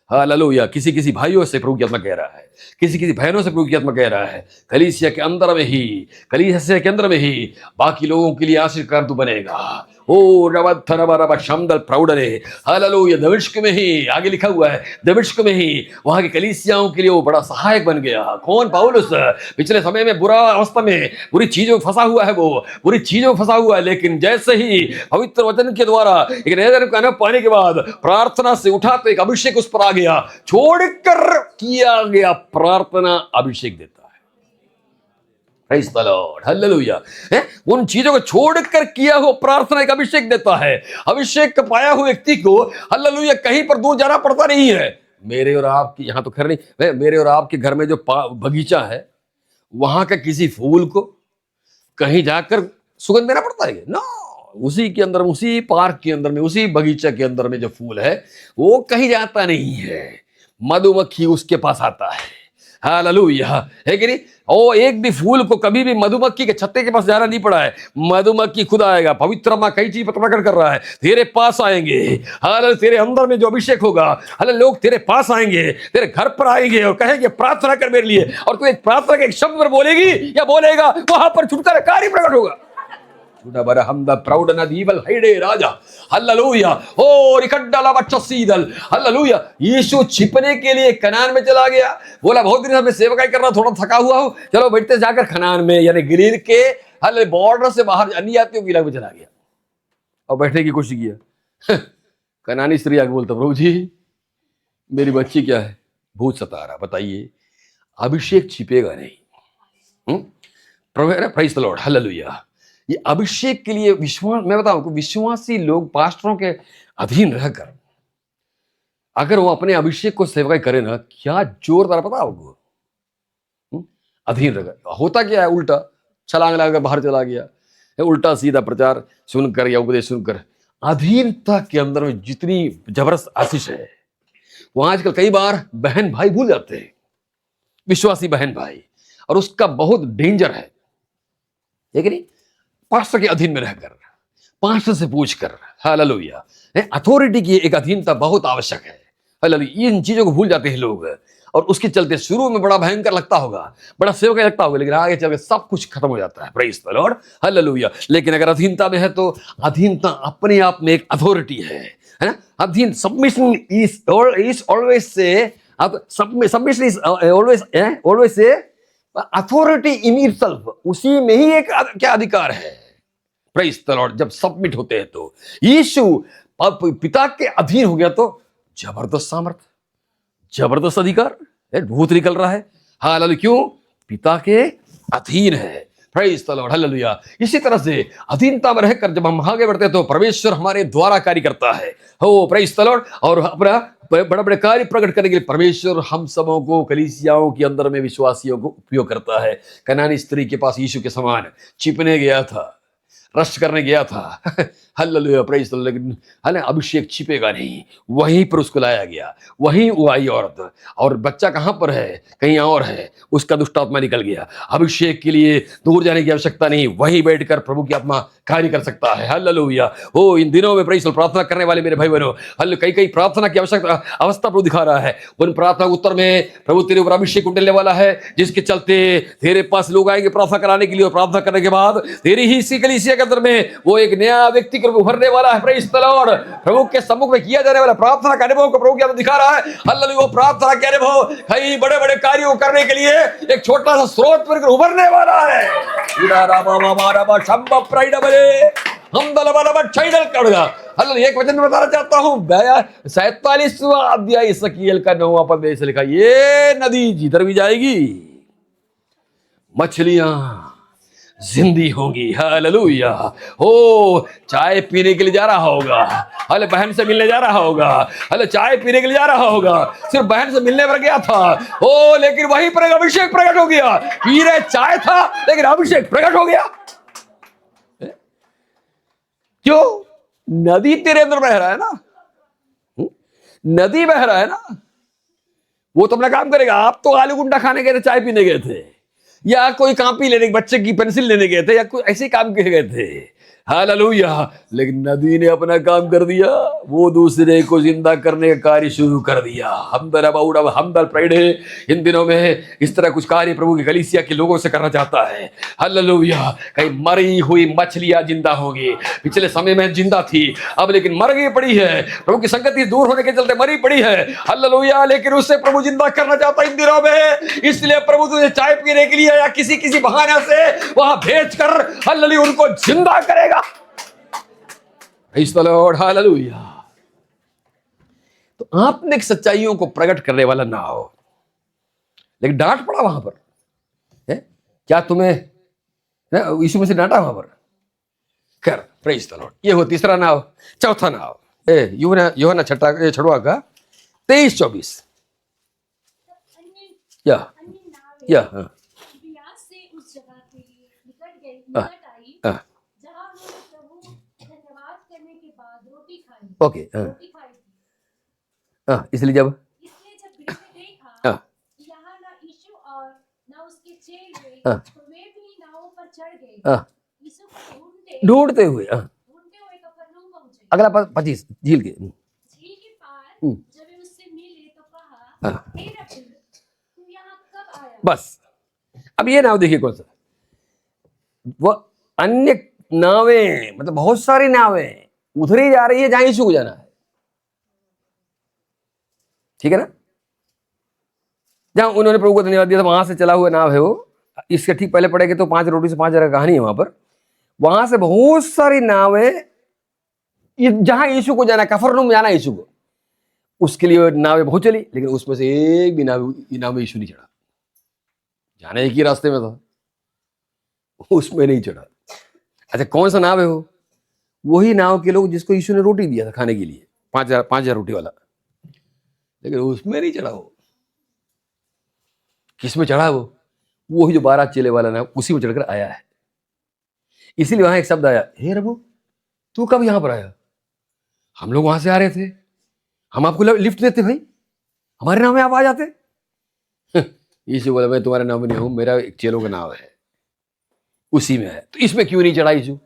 हालेलुया। किसी भाइयों से प्रभु की आत्मा कह रहा है, किसी बहनों से प्रभु की आत्मा कह रहा है, कलीसिया के अंदर में ही, कलीसिया के अंदर में ही बाकी लोगों के लिए आशीष का तू बनेगा। ओ रबा शमदल प्रौढ़ने, हालेलुया। दमिश्क में ही, आगे लिखा हुआ है, दमिश्क में ही वहां की कलीसियाओं के लिए वो बड़ा सहायक बन गया। कौन? पौलुस। पिछले समय में बुरा अवस्था में, बुरी चीजों में फंसा हुआ है, वो बुरी चीजों में फंसा हुआ है। लेकिन जैसे ही पवित्र वचन के द्वारा एक नया जन्म का अनुभव पाने के बाद प्रार्थना से उठा तो एक अभिषेक उस पर आ गया। छोड़कर किया गया प्रार्थना अभिषेक देता है। Praise the Lord, hallelujah. उन चीजों को छोड़कर किया हो प्रार्थना एक अभिषेक देता है। अभिषेक पाया हुआ व्यक्ति को, हालेलुया, कहीं पर दूर जाना पड़ता नहीं है। मेरे और आपकी, यहां तो खैर नहीं, मेरे और आपके घर में जो बगीचा है, वहां का किसी फूल को कहीं जाकर सुगंध देना पड़ता है ना? उसी के अंदर, उसी पार्क के अंदर में, उसी बगीचा के अंदर में जो फूल है वो कहीं जाता नहीं है, मधुमक्खी उसके पास आता है। हालेलुया, है कि नहीं? ओ एक भी फूल को कभी भी मधुमक्खी के छत्ते के पास जाना नहीं पड़ा है। मधुमक्खी खुद आएगा। पवित्र आत्मा कई चीज प्रकट कर रहा है, तेरे पास आएंगे। हालेलुया, तेरे अंदर में जो अभिषेक होगा, हालेलुया, लोग तेरे पास आएंगे, तेरे घर पर आएंगे और कहेंगे प्रार्थना कर मेरे लिए, और तू एक प्रार्थना के एक शब्द पर बोलेगी या बोलेगा, वहां पर छुटकारा कार्य प्रकट होगा। राजा हालेलुया, ओ रिकड्डाला बच्चा सीदल हालेलुया। यीशु छिपने के लिए कनान में चला गया। बोला बहुत दिन से मैं सेवकाई कर रहा, थोड़ा थका हुआ हूं, चलो बैठते जाकर कनान में, यानी गलील के हल बॉर्डर से बाहर अन्य जातियों के इलाके में चला गया और बैठने की कोशिश किया। कनानी स्त्री आगे बोलता, प्रभु जी मेरी बच्ची क्या है, भूत सता रहा, बताइए। अभिषेक छिपेगा नहीं। Praise the Lord, hallelujah. ये अभिषेक के लिए विश्वास, मैं बताऊं कि विश्वासी लोग पास्टरों के अधीन रहकर अगर वो अपने अभिषेक को सेवकाई करे ना, क्या जोरदार, पता आपको? अधीन रहकर होता क्या है, उल्टा छलांग लगाकर बाहर चला गया, उल्टा सीधा प्रचार सुनकर या उपदेश सुनकर। अधीनता के अंदर में जितनी जबरदस्त आशीष है, वो आजकल कई बार बहन भाई भूल जाते हैं, विश्वासी बहन भाई, और उसका बहुत डेंजर है, ठीक नहीं? पास्टर के अधीन में रहकर, पास्टर से पूछकर, हालेलुया, अथॉरिटी की एक अधीनता बहुत आवश्यक है। हालेलुया, इन चीजों को भूल जाते हैं लोग, और उसके चलते शुरू में बड़ा भयंकर लगता होगा, बड़ा सेवक लगता होगा, लेकिन आगे चलकर सब कुछ खत्म हो जाता है। Praise the Lord, hallelujah. लेकिन अगर अधीनता में है तो अधीनता अपने आप में एक अथॉरिटी है ना? अधीन, सबमिशन इज ऑलवेज से, अब submission is always say authority in itself, उसी में ही एक क्या अधिकार है। प्रेज़ द लॉर्ड, जब सबमिट होते हैं तो यीशु पिता के अधीन हो गया तो जबरदस्त सामर्थ्य, जबरदस्त अधिकार, भूत निकल रहा है। हालेलुया, क्यों? पिता के अधीन है। Praise the Lord, hallelujah. इसी तरह से अधीनता में रहकर जब हम आगे बढ़ते हैं तो परमेश्वर हमारे द्वारा कार्य करता है। हो प्रेज़ द लॉर्ड, और अपना बड़े बड़े कार्य प्रकट करने के लिए परमेश्वर हम सबों को, कलीसियाओं के अंदर में विश्वासियों को उपयोग करता है। कनानी स्त्री के पास यीशु के समान छिपने गया था, रस्ट करने गया था, हालेलुया, प्रेज़ द लॉर्ड, लेकिन हालेलुया, अभिषेक छिपेगा नहीं, वहीं पर उसको लाया गया, वहीं वो आई औरत, और बच्चा कहां पर है, कहीं और है, उसका दुष्ट आत्मा निकल गया। अभिषेक के लिए दूर जाने की आवश्यकता नहीं, वहीं बैठकर प्रभु की आत्मा कार्य कर सकता है। हालेलुया। ओ इन दिनों में प्रेज़ द लॉर्ड, प्रार्थना करने वाले मेरे भाई बहनों, हालेलुया, कई कई प्रार्थना की आवश्यकता अवस्था प्रभु दिखा रहा है, उन प्रार्थना उत्तर में प्रभु तेरे ऊपर अभिषेक उठने वाला है, जिसके चलते तेरे पास लोग आएंगे प्रार्थना कराने के लिए, और प्रार्थना करने के बाद तेरी ही इसी कलीसिया के अंदर में वो एक नया व्यक्ति को उभरने वाला है। प्रेज़ द लॉर्ड, प्रभु के सम्मुख में किया जाने वाला प्रार्थना का अनुभव को प्रभु क्या दिखा रहा है। हालेलुया, वो प्रार्थना के अनुभव कई बड़े बड़े कार्यों को करने के लिए एक छोटा सा स्रोत पर उभरने वाला है। एक वचन में बताना चाहता हूं, 47वां अध्याय इसकीएल का 9वां पद में लिखा, ये नदी जिधर भी जाएगी मछलियां जिंदी होंगी। हालेलुया। हो चाय पीने के लिए जा रहा होगा, हले बहन से मिलने जा रहा होगा, हले चाय पीने के लिए जा रहा होगा, सिर्फ बहन से मिलने पर गया था, ओ लेकिन वहीं पर अभिषेक प्रकट हो गया। पी रहे चाय था लेकिन अभिषेक प्रकट हो गया। क्यों? नदी तेरे अंदर बह रहा है ना, नदी बह रहा है ना, वो तो अपना काम करेगा। आप तो आलू गुंडा खाने गए थे, चाय पीने गए थे, या कोई कॉपी लेने, बच्चे की पेंसिल लेने गए थे, या कोई ऐसे काम के गए थे। हालेलुया। लेकिन नदी ने अपना काम कर दिया, वो दूसरे को जिंदा करने का कार्य शुरू कर दिया। हमदल फ्राइडे इन दिनों में इस तरह कुछ कार्य प्रभु की कलीसिया के लोगों से करना चाहता है। हालेलुया। कहीं मरी हुई मछलियां जिंदा होंगी, पिछले समय में जिंदा थी अब लेकिन मर गई पड़ी है, प्रभु की संगति दूर होने के चलते मरी पड़ी है। हालेलुया। लेकिन उससे प्रभु जिंदा करना चाहता है इन दिनों में, इसलिए प्रभु तुझे चाय पीने के लिए या किसी बहाने से वहां भेजकर हालेलुया उनको जिंदा करेगा। Praise the Lord, hallelujah. तो आपने सच्चाइयों को प्रकट करने वाला ना हो, लेकिन डांट पड़ा वहां पर है? क्या तुम्हें यीशु मसीह डांटा वहां पर? कर, प्रेज़ द लॉर्ड। ये हो तीसरा नाव। चौथा नाव यूहन्ना छठवां का 23-24 या हाँ, से उस जगह के लिए निकट आई जहां उन्होंने प्रभु धन्यवाद करने के बाद रोटी खाई। ओके, रोटी खाई थी। इसलिए जब भीड़ ने देखा कि यहाँ ना यीशु हाँ। तो वे भी नावों पर चढ़ गए, हाँ। यीशु को ढूंढते हुए। हाँ। ढूंढते हुए कफरनहूम पहुंचे। अगला 25 झील के। झील के पार हम्म। जब वे उससे मिले तो कहा, हाँ। हे रब्बी, तू यहाँ कब आया? बस अब ये नाव देखिए कौन सा, वो अन्य नावें, मतलब बहुत सारी नावें उधर ही जा रही है जहां यीशु को जाना है, ठीक है ना। जहां उन्होंने प्रभु को धन्यवाद दिया था वहां से चला हुआ नाव है वो। इसके ठीक पहले पढ़ेंगे तो 5 रोटी से 5 हजार कहानी है वहां पर। वहां से बहुत सारी नावें जहां यीशु को जाना है, कफरनहूम जाना है यीशु को, उसके लिए नावें बहुत चली, लेकिन उसमें से एक भी नाव में यीशु नहीं चढ़ा। जाने एक ही रास्ते में था, उसमें नहीं चढ़ा। अच्छा, कौन सा नाव है वो? वही नाव के लोग जिसको यीशु ने रोटी दिया था खाने के लिए, 5,000 रोटी वाला, लेकिन उसमें नहीं चढ़ा वो। किस में चढ़ा वो? वही जो 12 चेले वाला नाव, उसी में चढ़कर आया है। इसीलिए वहां एक शब्द आया, हे प्रभु तू कब यहां पर आया? हम लोग वहां से आ रहे थे, हम आपको लिफ्ट देते भाई, हमारे नाव में आप आ जाते। यीशु बोला, मैं तुम्हारे नाव में नहीं हूं, मेरा एक चेलों का नाव है, उसी में है। तो इसमें क्यों नहीं चढ़ा यीशु?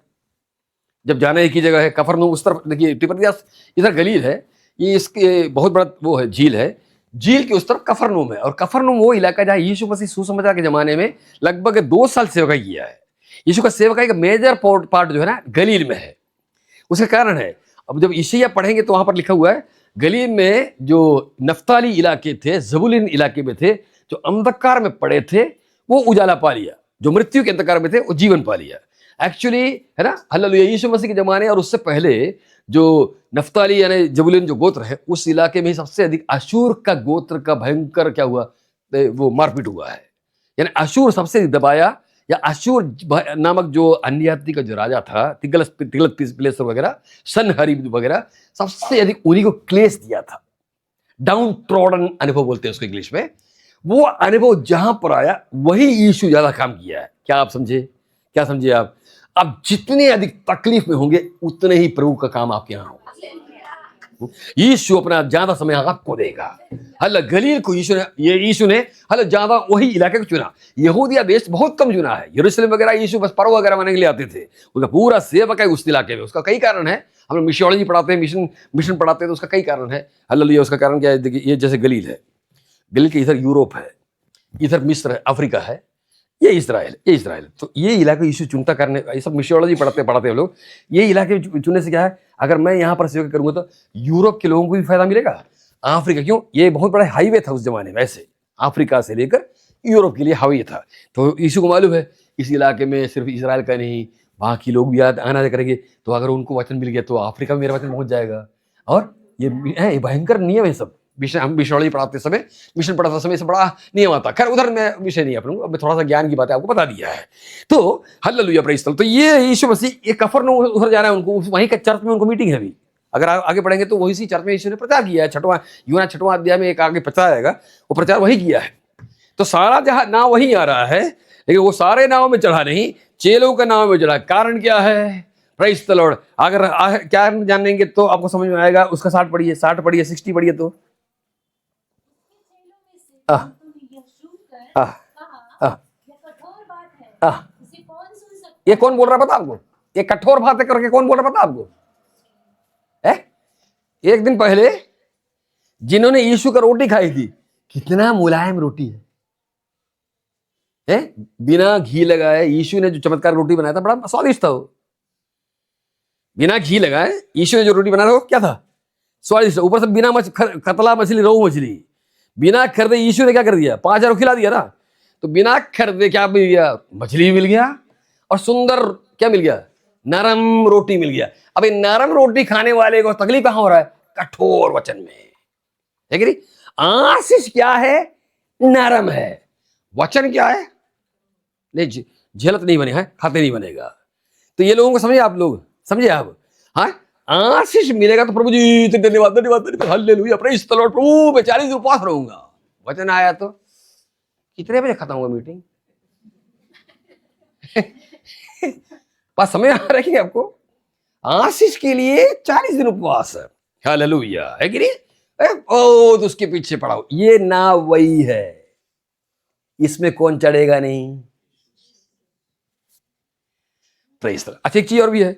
जब जाने की जगह है कफरनहूम उस तरफ, देखिए तिबरियास इधर गलील है, ये इसके बहुत बड़ा वो है, झील है, झील के उस तरफ कफरनहूम है। और कफरनहूम वो इलाका जहां यीशु मसीह सुसमाचार के जमाने में लगभग 2 साल सेवकाई किया है। यीशु का सेवकाई का मेजर पार्ट जो है ना गलील में है। उसका कारण है, अब जब यशायाह पढ़ेंगे तो वहां पर लिखा हुआ है, गलील में जो नफ्ताली इलाके थे, जबूलून इलाके में थे, जो अंधकार में पड़े थे वो उजाला पा लिया, जो मृत्यु के अंधकार में थे वो जीवन पा लिया। एक्चुअली है ना, हालेलुया, यीशु मसीह के जमाने और उससे पहले जो नफ्ताली यानी जबूलून जो गोत्र है, उस इलाके में ही सबसे अधिक अशूर का गोत्र का भयंकर क्या हुआ, वो मारपीट हुआ है। यानी अशूर सबसे दबाया, या अशूर नामक जो अन्य जाति का जो राजा था, तिगलत पिलेसर वगैरह, सनहरीब वगैरह, सबसे अधिक उन्हीं को क्लेश दिया था। डाउन ट्रॉडन अनुभव बोलते हैं उसको इंग्लिश में। वो अनुभव जहां पर आया वही यीशु ज्यादा काम किया है। क्या आप समझे? क्या समझे आप? अब जितने अधिक तकलीफ में होंगे उतने ही प्रभु का काम आपके यहां होगा। यीशु अपना ज्यादा समय आपको देगा। हल्ला गलील को यीशु ने हल्ला ज्यादा वही इलाके को चुना। यहूदिया देश बहुत कम चुना है। यरूशलेम वगैरह यीशु बस पर्व वगैरह मनाने के लिए आते थे, उसका पूरा सेवक है उस इलाके में। उसका कई कारण है, हम लोग मिशियोलॉजी पढ़ाते हैं, मिशन पढ़ाते हैं, तो उसका कई कारण है। हल्ला उसका कारण क्या है? देखिए, ये जैसे गलील है, गलील के इधर यूरोप है, इधर मिस्र है, अफ्रीका है, ये इजराइल। तो ये इलाके यीशु चुनता करने, ये सब मिशियोलॉजी पढ़ते हम लोग। ये इलाके चुनने से क्या है, अगर मैं यहाँ पर सेवा करूंगा तो यूरोप के लोगों को भी फायदा मिलेगा, अफ्रीका, क्यों, ये बहुत बड़ा हाईवे था उस जमाने में, ऐसे अफ्रीका से लेकर यूरोप के लिए हाईवे था। तो यीशु को मालूम है इस इलाके में सिर्फ इजराइल का नहीं, वहाँ की लोग भी आना करेंगे, तो अगर उनको वचन मिल गया तो अफ्रीका में मेरा वचन पहुंच जाएगा। और ये भयंकर नियम है सब। हम मिशनरी पढ़ाते समय, मिशन पढ़ाते समय से बड़ा नियम आता। खैर उधर मैं विषय नहीं अपना, अब थोड़ा सा ज्ञान की बात है आपको बता दिया है। तो हालेलुया, प्रेज़ द लॉर्ड। तो ये यीशु मसीह, ये कफरनहूम उधर जाना है उनको, वहीं का चर्च में उनको मीटिंग है अभी। अगर आगे पढ़ेंगे तो वही सी चर्च में यीशु ने प्रचार किया है। छठवां अध्याय में एक आगे प्रचार आएगा, वो प्रचार वही किया है। तो सारा जहां नाव वही आ रहा है, लेकिन वो सारे नाव में चढ़ा नहीं, चेलों का नाव में चढ़ा। कारण क्या है? Praise the Lord. अगर क्या जानेंगे तो आपको समझ में आएगा। उसका 60 पढ़िए, 60 पढ़िए तो ये कौन बोल रहा है पता आपको? ये कठोर बातें करके कौन बोल रहा है पता आपको? एक दिन पहले जिन्होंने यीशु का रोटी खाई थी, कितना मुलायम रोटी है, बिना घी लगाए यीशु ने जो चमत्कार रोटी बनाया था, बड़ा स्वादिष्ट था वो। बिना घी लगाए यीशु ने जो रोटी बनाया था वो क्या था? स्वादिष्ट। ऊपर से बिना कतला मछली, रोहू मछली बिना खरीदे यीशु ने क्या कर दिया? 5,000 खिला दिया ना। तो बिना खरीदे क्या मिल गया? मछली मिल गया, और सुंदर क्या मिल गया? नरम रोटी मिल गया। अब ये नरम रोटी खाने वाले को तकलीफ कहां हो रहा है? कठोर वचन में, है कि नहीं? आशीष क्या है? नरम है। वचन क्या है? नहीं, झेलत नहीं बने, खाते नहीं बनेगा। तो ये लोगों को समझे आप लोग? समझे आप? हाँ, आशीष मिलेगा तो प्रभु जी धन्यवाद, हालेलुया, प्रेज़ द लॉर्ड, प्रभु मैं 40 दिन उपवास रहूंगा। वचन आया तो कितने बजे खत्म हुआ मीटिंग? बस समय आ रहा है आपको? आशीष के लिए 40 दिन उपवास है, हालेलुया, है कि नहीं? ओ तो उसके पीछे पड़ाओ। ये नाव वही है, इसमें कौन चढ़ेगा नहीं? Praise the Lord. अच्छा, एक चीज और भी है,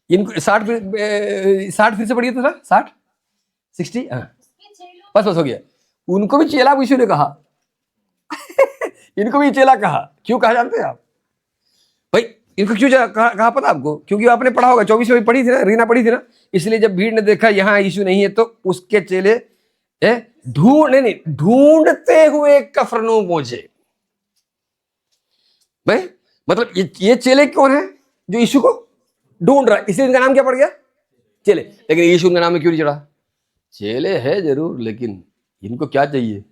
इनको 60 फिर से पढ़िए थोड़ा, 60 60, हाँ उसके चेलों बस हो गया। उनको भी चेला यीशु ने कहा इनको भी चेला कहा। क्यों कहा जानते हैं आप भाई? इनको क्यों कहा पता आपको? क्योंकि आपने पढ़ा होगा, 24 में पढ़ी थी ना, रीना पढ़ी थी ना। इसलिए जब भीड़ ने देखा यहाँ यीशु नहीं है तो उसके चेले ढूंढते हुए कफरनहूम पहुंचे। भाई मतलब ये चेले कौन है? जो यीशु को ढूंढ रहा है, इसलिए इनका नाम क्या पड़ गया? चेले। लेकिन यीशु उनका नाम में क्यों नहीं चढ़ा? चेले है जरूर, लेकिन इनको क्या चाहिए?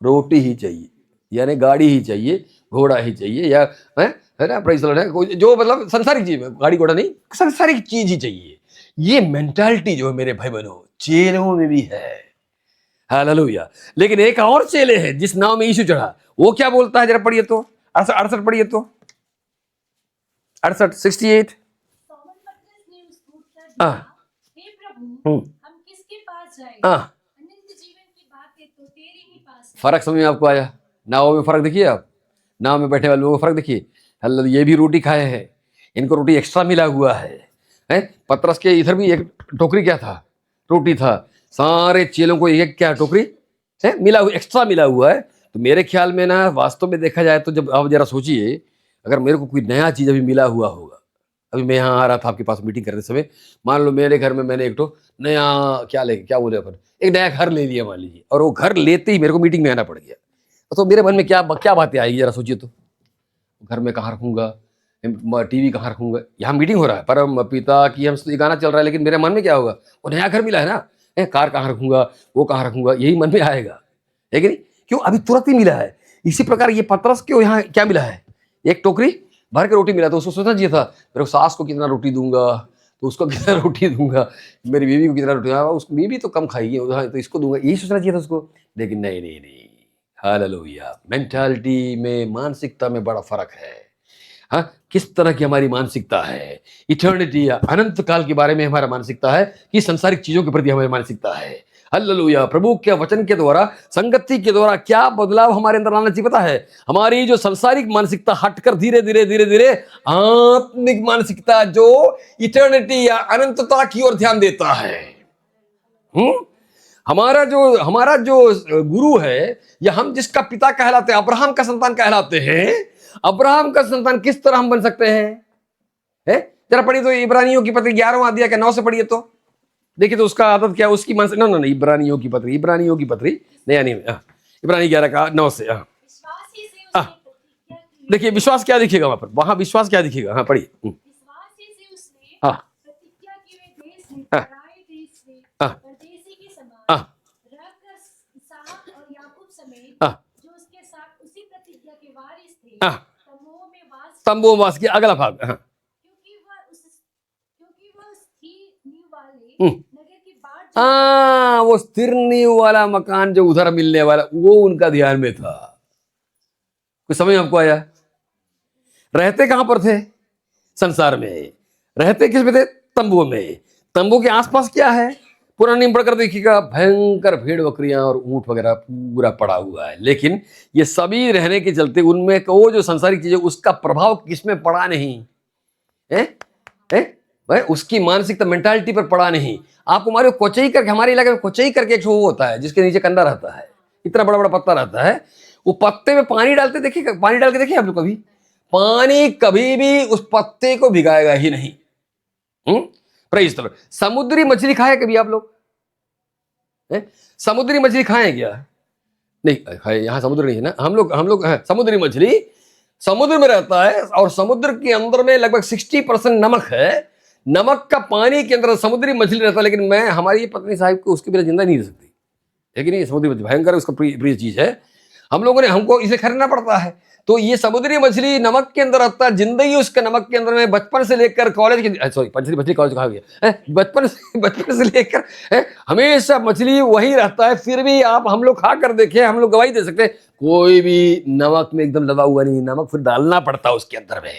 रोटी ही चाहिए, यानी गाड़ी ही चाहिए, घोड़ा ही चाहिए, या है ना, प्रेज़ द लॉर्ड, है जो मतलब संसारिक चीज में, गाड़ी घोड़ा नहीं, संसारिक चीज ही चाहिए। ये मेंटालिटी जो है मेरे भाई बहनों, चेलों में भी है। हालेलुया। लेकिन एक और चेले है जिस नाव में यीशु चढ़ा, वो क्या बोलता है? जरा पढ़िए तो 68 पढ़िए तो, 68 68। शमौन पतरस ने उसको उत्तर दिया, हे प्रभु, हम किसके पास जाएं? अनंत जीवन की बातें तो तेरे ही पास है। फर्क समझ में आपको आया? नाव में फर्क देखिए आप, नाव में बैठे वाले लोगों का फर्क देखिए। ये भी रोटी खाए हैं, इनको रोटी एक्स्ट्रा मिला हुआ है? पतरस के इधर भी एक टोकरी क्या था? रोटी था। सारे चेलों को एक क्या टोकरी है मिला हुआ, एक्स्ट्रा मिला हुआ है। तो मेरे ख्याल में ना, वास्तव में देखा जाए तो, जब आप जरा सोचिए, अगर मेरे को कोई नया चीज अभी मिला हुआ होगा, अभी मैं यहाँ आ रहा था आपके पास मीटिंग करते समय, मान लो मेरे घर में मैंने एक तो नया क्या बोले अपन, एक नया घर ले लिया मान लीजिए, और वो घर लेते ही मेरे को मीटिंग में आना पड़ गया, तो मेरे मन में क्या बातें आएगी? जरा सोचिए तो। घर में कहाँ रखूंगा, टीवी कहाँ रखूंगा? यहाँ मीटिंग हो रहा है, परम पिता की हम गाना चल रहा है, लेकिन मेरे मन में क्या होगा? वो नया घर मिला है ना, कार कहाँ रखूंगा, वो कहाँ रखूंगा, यही मन में आएगा, है कि नहीं? क्यों? अभी तुरंत ही मिला है। इसी प्रकार ये पतरस को यहाँ क्या मिला है? एक टोकरी भर के रोटी मिला। तो उसको सोचना चाहिए था, मेरे सास को कितना रोटी दूंगा, तो उसको कितना रोटी दूंगा, मेरी बीवी को कितना रोटी दूंगा, उसको बीवी तो कम खाएगी तो इसको दूंगा, यही सोचना चाहिए था उसको। लेकिन नहीं नहीं नहीं, हालेलुया। मेंटालिटी में, मानसिकता में बड़ा फर्क है। हाँ, किस तरह की हमारी मानसिकता है, इटर्निटी या अनंत काल के बारे में हमारा मानसिकता है, कि संसारिक चीजों के प्रति हमारी मानसिकता है। हालेलुया। प्रभु के वचन के द्वारा, संगति के द्वारा क्या बदलाव हमारे अंदर लाना चाहिए पता है? हमारी जो संसारिक मानसिकता हटकर धीरे धीरे धीरे धीरे आत्मिक मानसिकता, जो इटर्निटी या अनंतता की ओर ध्यान देता है। हमारा जो गुरु है, या हम जिसका पिता कहलाते हैं, अब्राहम का संतान कहलाते हैं, अब्राहम का संतान किस तरह हम बन सकते हैं? जरा पढ़िए तो इब्रानियों की पत्री 11वां अध्याय के 9 से पढ़िए तो देखिए तो उसका आदत क्या, उसकी मानसिक नहीं, इब्रानियों की पत्री नया नहीं, इब्रानी 11 का 9 से। विश्वास ही से उसने प्रतिज्ञा की। देखिए विश्वास क्या दिखेगा वहां पर, वहां विश्वास क्या दिखेगा? हाँ पढ़िए। विश्वास ही से उसने प्रतिज्ञा की वे देश में, पराए देश में परदेसी के समान रहकर इसहाक और याकूब समेत जो उसके साथ उसी प्रतिज्ञा के वारिस थे, तंबुओं में वास किया। अगला भाग। क्योंकि वह स्थिर नींव वाले नगर की बाट, वो स्थिर नींव वाला मकान जो उधर मिलने वाला, वो उनका ध्यान में था। कुछ समझ आपको आया? रहते कहां पर थे? संसार में। रहते किस में थे? तंबुओं में। तंबू के आसपास क्या है? पुराना नियम पढ़कर देखिएगा, भयंकर भेड़ बकरियां और ऊंट वगैरह पूरा पड़ा हुआ है। लेकिन ये सभी रहने के चलते उनमें वो जो संसारिक चीजें, उसका प्रभाव किसमें पड़ा नहीं भाई? उसकी मानसिकता, मेंटालिटी पर पड़ा नहीं। आपको हमारे कोचई करके, हमारे इलाके में कोचई करके एक वो होता है जिसके नीचे कंधा रहता है, इतना बड़ा बड़ा पत्ता रहता है, वो पत्ते में पानी डालते देखिए, पानी डाल के देखिए आप लोग कभी? पानी कभी भी उस पत्ते को भिगाएगा ही नहीं। Praise the Lord. समुद्री मछली खाए कभी आप लोग? समुद्री मछली खाए क्या? नहीं खाए, यहाँ समुद्र नहीं है ना। हम लोग समुद्री मछली समुद्र में रहता है, और समुद्र के अंदर में लगभग 60% नमक है। नमक का पानी के अंदर समुद्री मछली रहता है। लेकिन मैं, हमारी पत्नी साहिब को उसके बिना जिंदा नहीं रह सकती, है कि नहीं? समुद्री मछली भयंकर उसका प्रिय चीज है। हमको इसे खरीदना पड़ता है। तो ये समुद्री मछली नमक के अंदर रहता है, जिंदगी उसके नमक के अंदर में, बचपन से लेकर कॉलेज के, सॉरी मछली कॉलेज कहा गया, बचपन से लेकर हमेशा मछली वही रहता है। फिर भी हम लोग खा कर देखे, हम लोग गवाही दे सकते हैं, कोई भी नमक में एकदम दबा हुआ नहीं। नमक फिर डालना पड़ता है उसके अंदर में।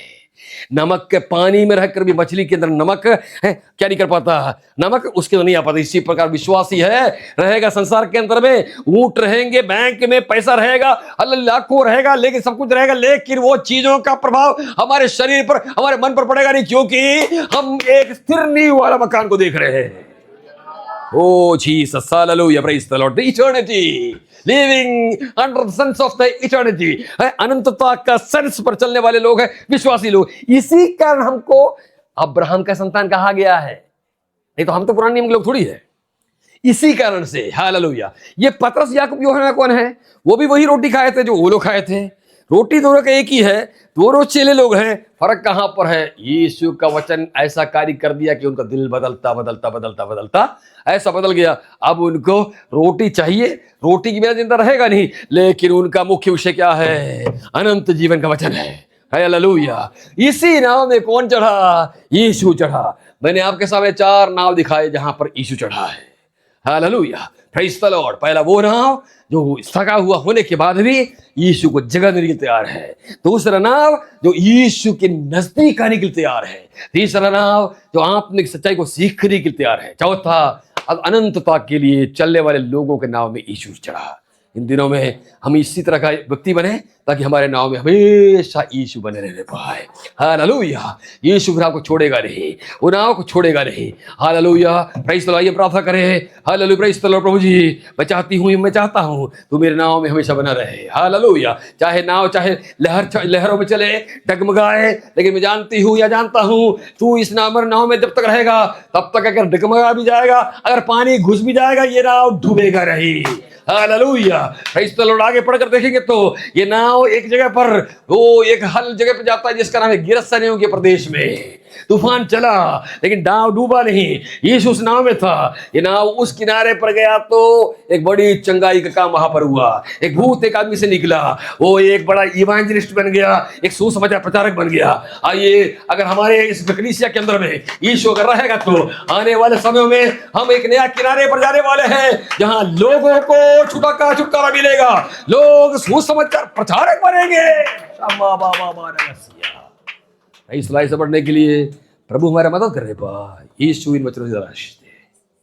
नमक के पानी में रहकर भी मछली के अंदर नमक है, क्या नहीं कर पाता, नमक उसके अंदर नहीं आ पाता। इसी प्रकार विश्वासी है, रहेगा संसार के अंदर में, ऊंट रहेंगे, बैंक में पैसा रहेगा, लाखों रहेगा, लेकिन सब कुछ रहेगा, लेकिन वो चीजों का प्रभाव हमारे शरीर पर, हमारे मन पर पड़ेगा नहीं, क्योंकि हम एक स्थिर नींव वाला मकान को देख रहे हैं। Oh Jesus, hallelujah, praise the Lord. The eternity, living under the sense of the eternity, अनंतता का सेंस पर चलने वाले लोग हैं विश्वासी लोग। इसी कारण हमको अब्राहम का संतान कहा गया है, नहीं तो हम तो पुराने नियम के लोग थोड़ी है। इसी कारण से हालेलुया। ये पतरस याकूब यूहन्ना कौन है? वो भी वही रोटी खाए थे जो वो लोग खाए थे। रोटी दोनों का एक ही है, दोनों चेले लोग हैं। फर्क कहां पर है? यीशु का वचन ऐसा कार्य कर दिया कि उनका दिल बदलता बदलता बदलता बदलता ऐसा बदल गया। अब उनको रोटी चाहिए, रोटी की बिना जिंदा रहेगा नहीं, लेकिन उनका मुख्य विषय क्या है? अनंत जीवन का वचन है। हालेलुया। इसी नाव में कौन चढ़ा? यीशु चढ़ा। मैंने आपके सामने 4 नाव दिखाए जहां पर यीशु चढ़ा है। Hallelujah, praise the Lord. पहला वो नाव जो थका हुआ होने के बाद भी यीशु को जगह देने के लिए तैयार है। दूसरा नाव जो यीशु के नजदीक आने के लिए तैयार है। तीसरा नाव जो आपने सच्चाई को सीखने के लिए तैयार है। चौथा, अब अनंतता के लिए चलने वाले लोगों के नाव में यीशु चढ़ा। इन दिनों में हम इसी तरह का व्यक्ति बने ताकि हमारे नाव में हमेशा यीशु बने रहने पाए। हालेलुया। यीशु फिर आपको छोड़ेगा नहीं, वो नाव को छोड़ेगा नहीं। Hallelujah, praise the Lord. ये प्रार्थना करें, हालेलुया, प्रेज़ द लॉर्ड। प्रभु जी, मैं चाहता हूँ तू मेरे नाव में हमेशा बना रहे। हालेलुया। चाहे नाव चाहे लहरों में चले, डगमगाए, लेकिन मैं जानता हूँ तू इस नाव में जब तक रहेगा तब तक अगर डगमगा भी जाएगा, अगर पानी घुस भी जाएगा, ये नाव डूबेगा नहीं। Hallelujah, praise the Lord. आगे पढ़कर देखेंगे तो ये नाव एक जगह पर, वो एक हल जगह पर जाता है जिसका नाम है गिरसनियों के प्रदेश में। तूफान चला लेकिन नाव डूबा नहीं, यीशु उस नाव में था। ये नाव उस किनारे पर गया तो एक बड़ी चंगाई का काम वहां पर हुआ। एक भूत एक आदमी से निकला, वो एक बड़ा इवांजलिस्ट बन गया, एक सुसमाचार प्रचारक बन गया। आइए, अगर हमारे इस कलीसिया के अंदर में यीशु अगर रहेगा तो आने वाले समयों में हम एक नया किनारे पर जाने वाले हैं जहां लोगों को छुटकारा मिलेगा, लोग सुसमाचार प्रचारक बनेंगे। इस लाइन से बढ़ने के लिए प्रभु हमारा मदद कर रहे। यीशु इन वचनों से